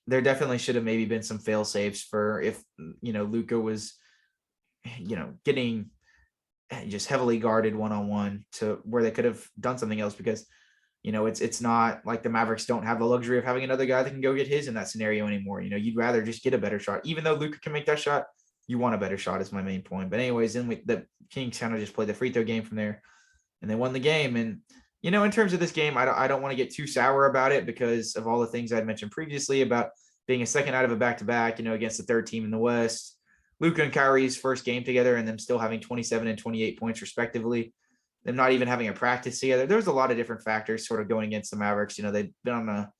there definitely should have maybe been some fail safes for if, Luka was, getting just heavily guarded one-on-one, to where they could have done something else, because, it's not like the Mavericks don't have the luxury of having another guy that can go get his in that scenario anymore. You'd rather just get a better shot. Even though Luka can make that shot, you want a better shot is my main point. But anyways, then the Kings kind of just played the free throw game from there, and they won the game. And, in terms of this game, I don't want to get too sour about it because of all the things I'd mentioned previously about being a second out of a back-to-back, against the third team in the West. Luka and Kyrie's first game together, and them still having 27 and 28 points respectively. Them not even having a practice together. There's a lot of different factors sort of going against the Mavericks. They've been on a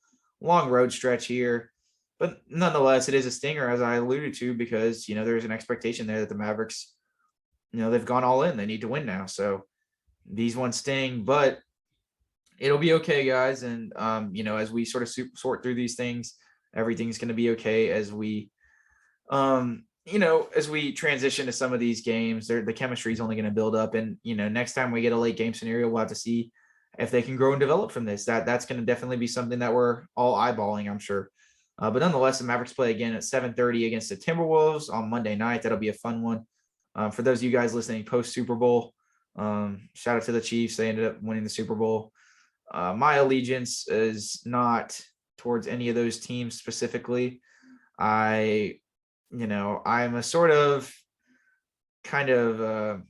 long road stretch here. But nonetheless, it is a stinger, as I alluded to, because, there's an expectation there that the Mavericks, they've gone all in. They need to win now. So these ones sting, but it'll be okay, guys. And, as we sort of sort through these things, everything's going to be okay as we, as we transition to some of these games. The chemistry is only going to build up. And, next time we get a late game scenario, we'll have to see if they can grow and develop from this. That's going to definitely be something that we're all eyeballing, I'm sure. But nonetheless, the Mavericks play again at 7:30 against the Timberwolves on Monday night. That'll be a fun one. For those of you guys listening post Super Bowl, shout out to the Chiefs. They ended up winning the Super Bowl. My allegiance is not towards any of those teams specifically. I'm a sort of kind of,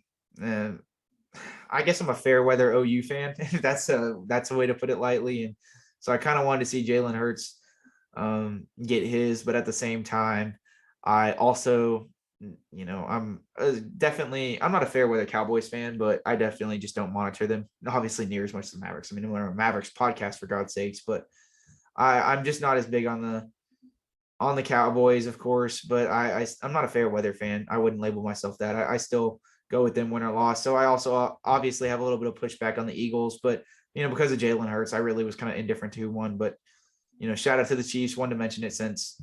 I guess I'm a fair weather OU fan. That's a way to put it lightly. And so I kind of wanted to see Jalen Hurts get his, but at the same time, I also, I'm not a fair weather Cowboys fan, but I definitely just don't monitor them, obviously near as much as the Mavericks. I mean, we're a Mavericks podcast, for God's sakes, but I'm just not as big on the Cowboys, of course, but I'm not a fair weather fan. I wouldn't label myself that. I still go with them win or loss. So I also obviously have a little bit of pushback on the Eagles, but because of Jalen Hurts, I really was kind of indifferent to who won. But shout out to the Chiefs. Wanted to mention it since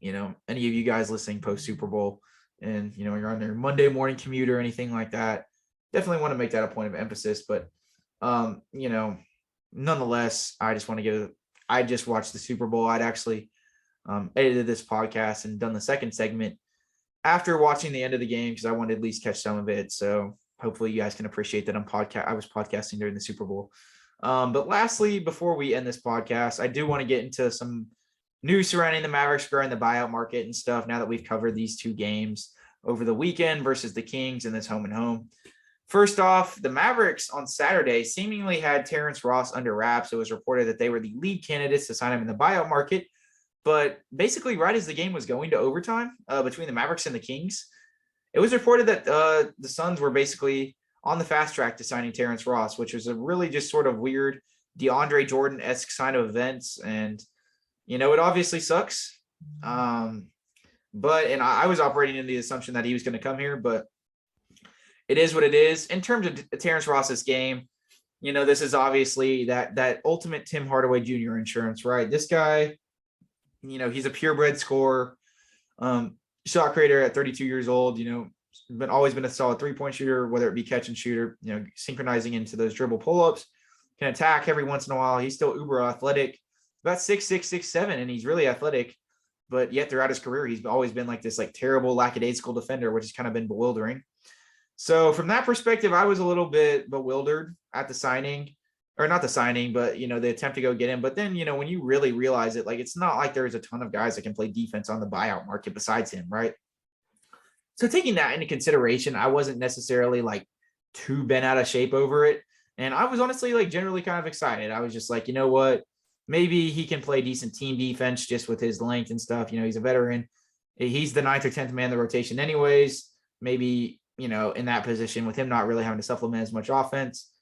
any of you guys listening post Super Bowl and you're on their Monday morning commute or anything like that. Definitely want to make that a point of emphasis. But nonetheless, I just watched the Super Bowl. I'd actually edited this podcast and done the second segment after watching the end of the game because I wanted to at least catch some of it. So hopefully you guys can appreciate that I was podcasting during the Super Bowl. But lastly, before we end this podcast, I do want to get into some news surrounding the Mavericks growing the buyout market and stuff now that we've covered these two games over the weekend versus the Kings and this home and home. First off, the Mavericks on Saturday seemingly had Terrence Ross under wraps. It was reported that they were the lead candidates to sign him in the buyout market. But basically, right as the game was going to overtime between the Mavericks and the Kings, it was reported that the Suns were basically on the fast track to signing Terrence Ross, which was a really just sort of weird DeAndre Jordan-esque sign of events. And, it obviously sucks. I was operating in the assumption that he was going to come here, but it is what it is. In terms of Terrence Ross's game, this is obviously that ultimate Tim Hardaway Jr. insurance, right? This guy, he's a purebred scorer, shot creator at 32 years old, always been a solid 3-point shooter, whether it be catch and shooter, synchronizing into those dribble pull-ups, can attack every once in a while. He's still uber athletic, about 6'6", 6'7", and he's really athletic, but yet throughout his career, he's always been like this terrible lackadaisical defender, which has kind of been bewildering. So from that perspective, I was a little bit bewildered at the signing, or not the signing, but, the attempt to go get him. But then, when you really realize it, it's not like there's a ton of guys that can play defense on the buyout market besides him, right? So taking that into consideration, I wasn't necessarily too bent out of shape over it. And I was honestly generally kind of excited. I was just you know what? Maybe he can play decent team defense just with his length and stuff. He's a veteran. He's the 9th or 10th man in the rotation anyways. Maybe, in that position with him not really having to supplement as much offense,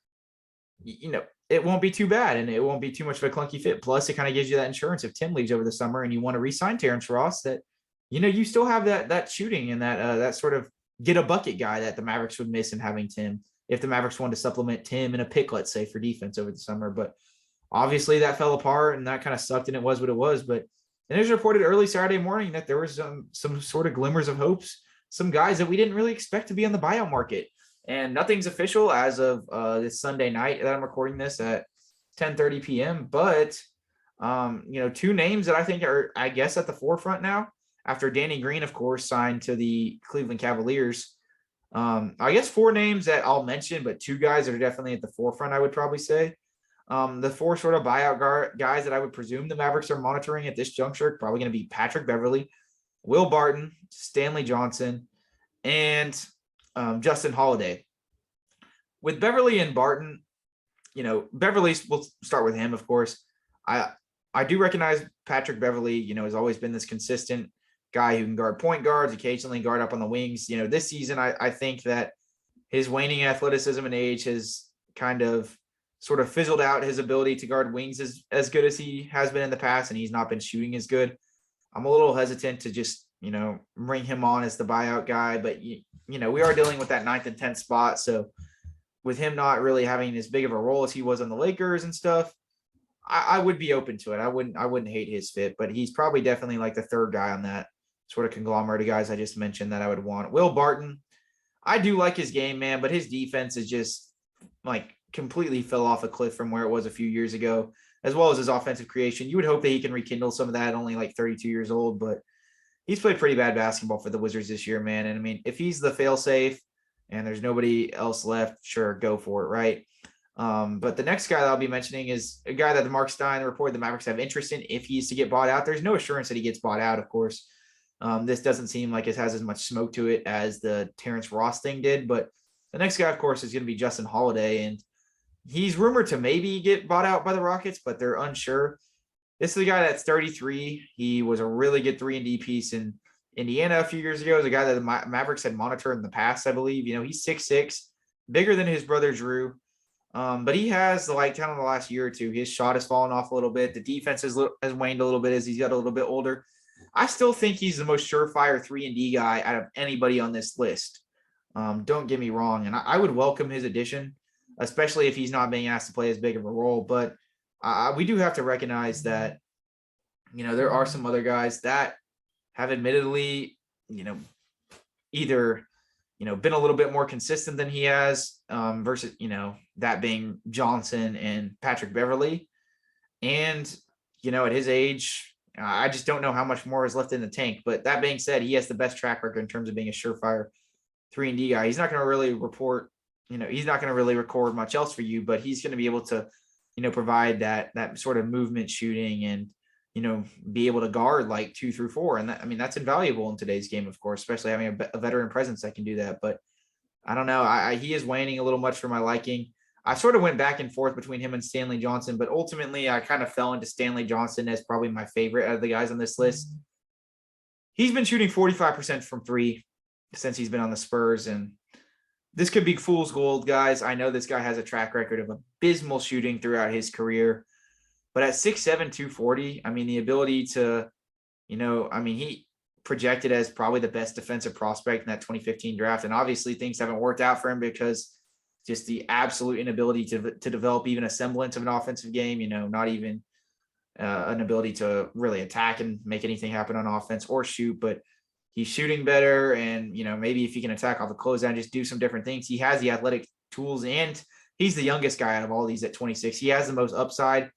it won't be too bad and it won't be too much of a clunky fit. Plus, it kind of gives you that insurance if Tim leaves over the summer and you want to re-sign Terrence Ross, that, you still have that shooting and that sort of get a bucket guy that the Mavericks would miss in having Tim if the Mavericks wanted to supplement Tim and a pick, let's say, for defense over the summer. But obviously that fell apart and that kind of sucked and it was what it was. But it was reported early Saturday morning that there was some sort of glimmers of hopes, some guys that we didn't really expect to be on the buyout market. And nothing's official as of this Sunday night that I'm recording this at 10:30 p.m. But, two names that I think are, I guess, at the forefront now after Danny Green, of course, signed to the Cleveland Cavaliers. I guess 4 names that I'll mention, but 2 guys that are definitely at the forefront, I would probably say. The 4 sort of buyout guys that I would presume the Mavericks are monitoring at this juncture, probably going to be Patrick Beverley, Will Barton, Stanley Johnson, and Justin Holiday. With Beverley and Barton, Beverley, we'll start with him, of course. I do recognize Patrick Beverley, has always been this consistent guy who can guard point guards, occasionally guard up on the wings. This season, I think that his waning athleticism and age has kind of sort of fizzled out his ability to guard wings as good as he has been in the past, and he's not been shooting as good. I'm a little hesitant to just, bring him on as the buyout guy, but we are dealing with that 9th and 10th spot. So with him not really having as big of a role as he was on the Lakers and stuff, I would be open to it. I wouldn't hate his fit, but he's probably definitely like the third guy on that sort of conglomerate of guys I just mentioned that I would want. Will Barton, I do like his game, man, but his defense is just like completely fell off a cliff from where it was a few years ago, as well as his offensive creation. You would hope that he can rekindle some of that, only like 32 years old, but he's played pretty bad basketball for the Wizards this year, man. And I mean, if he's the fail-safe and there's nobody else left, sure, go for it, right? But the next guy that I'll be mentioning is a guy that the Mark Stein reported the Mavericks have interest in if he's to get bought out. There's no assurance that he gets bought out, of course. This doesn't seem like it has as much smoke to it as the Terrence Ross thing did. But the next guy, of course, is going to be Justin Holiday. And he's rumored to maybe get bought out by the Rockets, but they're unsure. This is a guy that's 33. He was a really good 3-and-D piece in Indiana a few years ago. He's a guy that the Mavericks had monitored in the past, I believe. He's 6'6", bigger than his brother Drew. But he has the light talent in the last year or two. His shot has fallen off a little bit. The defense has waned a little bit as he's got a little bit older. I still think he's the most surefire 3-and-D guy out of anybody on this list. Don't get me wrong. And I would welcome his addition, especially if he's not being asked to play as big of a role. But we do have to recognize that, there are some other guys that have admittedly, either, been a little bit more consistent than he has versus, that being Johnson and Patrick Beverly. And, at his age, I just don't know how much more is left in the tank. But that being said, he has the best track record in terms of being a surefire 3-and-D guy. He's not going to really report, he's not going to really record much else for you, but he's going to be able to, provide that sort of movement shooting and, be able to guard like 2 through 4. And that's invaluable in today's game, of course, especially having a veteran presence that can do that. But I don't know. He is waning a little much for my liking. I sort of went back and forth between him and Stanley Johnson, but ultimately I kind of fell into Stanley Johnson as probably my favorite out of the guys on this list. He's been shooting 45% from 3 since he's been on the Spurs, and this could be fool's gold, guys. I know this guy has a track record of abysmal shooting throughout his career, but at 6'7", 240, the ability to, he projected as probably the best defensive prospect in that 2015 draft. And obviously things haven't worked out for him because just the absolute inability to develop even a semblance of an offensive game, not even an ability to really attack and make anything happen on offense or shoot, but he's shooting better. And, maybe if he can attack off the closeout, just do some different things. He has the athletic tools, and he's the youngest guy out of all these at 26. He has the most upside.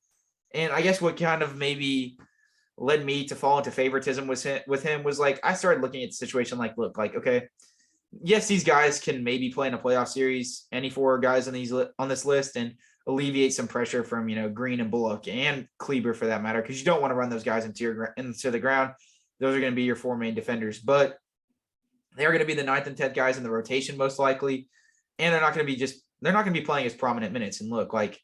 And I guess what kind of maybe led me to fall into favoritism with him was like, I started looking at the situation like, look, like, okay, yes, these guys can maybe play in a playoff series, any 4 guys on this list, and alleviate some pressure from, Green and Bullock and Kleber for that matter, because you don't want to run those guys into the ground. Those are going to be your 4 main defenders, but they're going to be the 9th and 10th guys in the rotation most likely, and they're not going to be playing as prominent minutes. And look, like,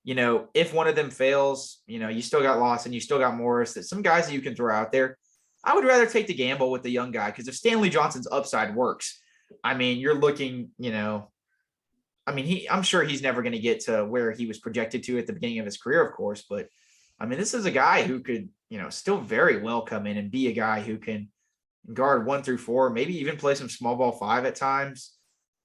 if one of them fails, you still got Lawson, you still got Morris, that some guys that you can throw out there. I would rather take the gamble with the young guy, because if Stanley Johnson's upside works, you're looking, I'm sure he's never going to get to where he was projected to at the beginning of his career, of course, but this is a guy who could, still very well come in and be a guy who can guard 1 through 4, maybe even play some small ball 5 at times.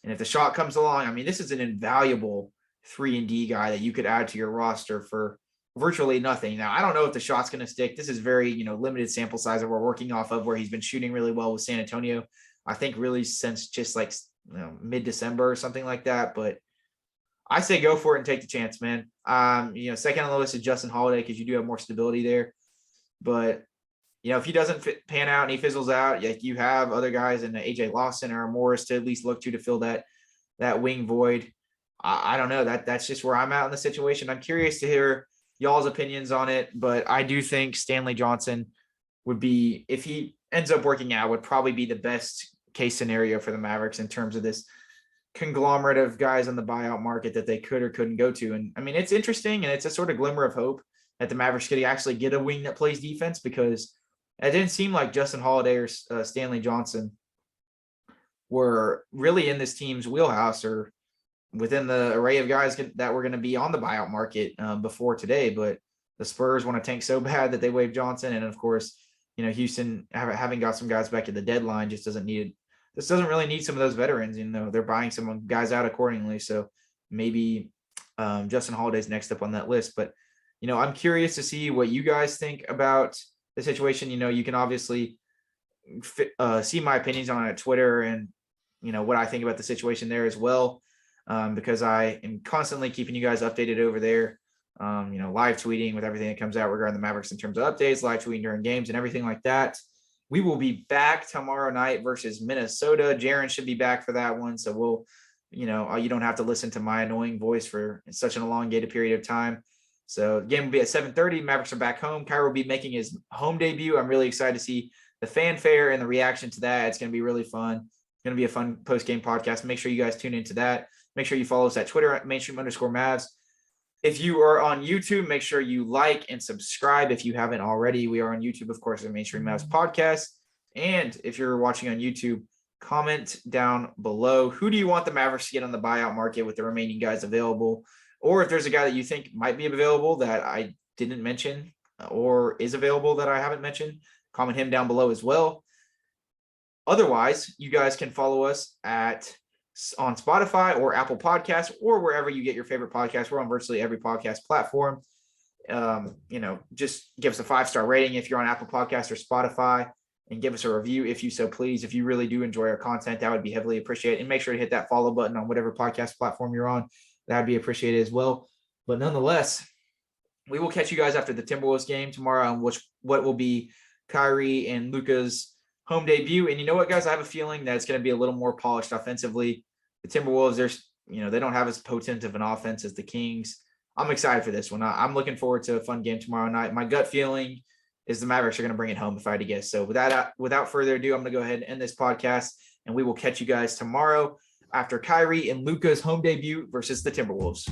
And if the shot comes along, this is an invaluable 3-and-D guy that you could add to your roster for virtually nothing. Now, I don't know if the shot's going to stick. This is very, limited sample size that we're working off of, where he's been shooting really well with San Antonio, I think really since just like, mid-December or something like that. But I say go for it and take the chance, man. Second on the list is Justin Holiday, because you do have more stability there. But, if he doesn't pan out and he fizzles out, like, you have other guys in AJ Lawson or Morris to at least look to fill that wing void. I don't know. That's just where I'm at in the situation. I'm curious to hear y'all's opinions on it, but I do think Stanley Johnson would be, if he ends up working out, would probably be the best case scenario for the Mavericks in terms of this conglomerate of guys on the buyout market that they could or couldn't go to. And it's interesting, and it's a sort of glimmer of hope that the Mavericks could actually get a wing that plays defense, because it didn't seem like Justin Holiday or Stanley Johnson were really in this team's wheelhouse, or within the array of guys that were going to be on the buyout market before today, but the Spurs want to tank so bad that they waived Johnson. And of course, Houston having got some guys back at the deadline just doesn't really need some of those veterans. They're buying some guys out accordingly. So maybe Justin Holiday's next up on that list. But, I'm curious to see what you guys think about the situation. You can obviously see my opinions on it at Twitter and, what I think about the situation there as well. Because I am constantly keeping you guys updated over there. Live tweeting with everything that comes out regarding the Mavericks in terms of updates, live tweeting during games and everything like that. We will be back tomorrow night versus Minnesota. Jaron should be back for that one. So we'll, you don't have to listen to my annoying voice for such an elongated period of time. So the game will be at 7:30. Mavericks are back home. Kyrie will be making his home debut. I'm really excited to see the fanfare and the reaction to that. It's going to be really fun. It's going to be a fun post-game podcast. Make sure you guys tune into that. Make sure you follow us at Twitter at mainstream_Mavs. If you are on YouTube, make sure you like and subscribe if you haven't already. We are on YouTube, of course, at Mainstream Mavs Podcast. And if you're watching on YouTube, comment down below. Who do you want the Mavericks to get on the buyout market with the remaining guys available? Or if there's a guy that you think might be available that I didn't mention or is available that I haven't mentioned, comment him down below as well. Otherwise, you guys can follow us on Spotify or Apple Podcasts or wherever you get your favorite podcast. We're on virtually every podcast platform. Just give us a 5-star rating if you're on Apple Podcasts or Spotify, and give us a review if you so please. If you really do enjoy our content, that would be heavily appreciated. And make sure to hit that follow button on whatever podcast platform you're on. That would be appreciated as well. But nonetheless, we will catch you guys after the Timberwolves game tomorrow on what will be Kyrie and Luka's home debut. And you know what, guys? I have a feeling that it's going to be a little more polished offensively. The Timberwolves, they don't have as potent of an offense as the Kings. I'm excited for this one. I'm looking forward to a fun game tomorrow night. My gut feeling is the Mavericks are going to bring it home, if I had to guess. So without further ado, I'm going to go ahead and end this podcast, and we will catch you guys tomorrow after Kyrie and Luka's home debut versus the Timberwolves.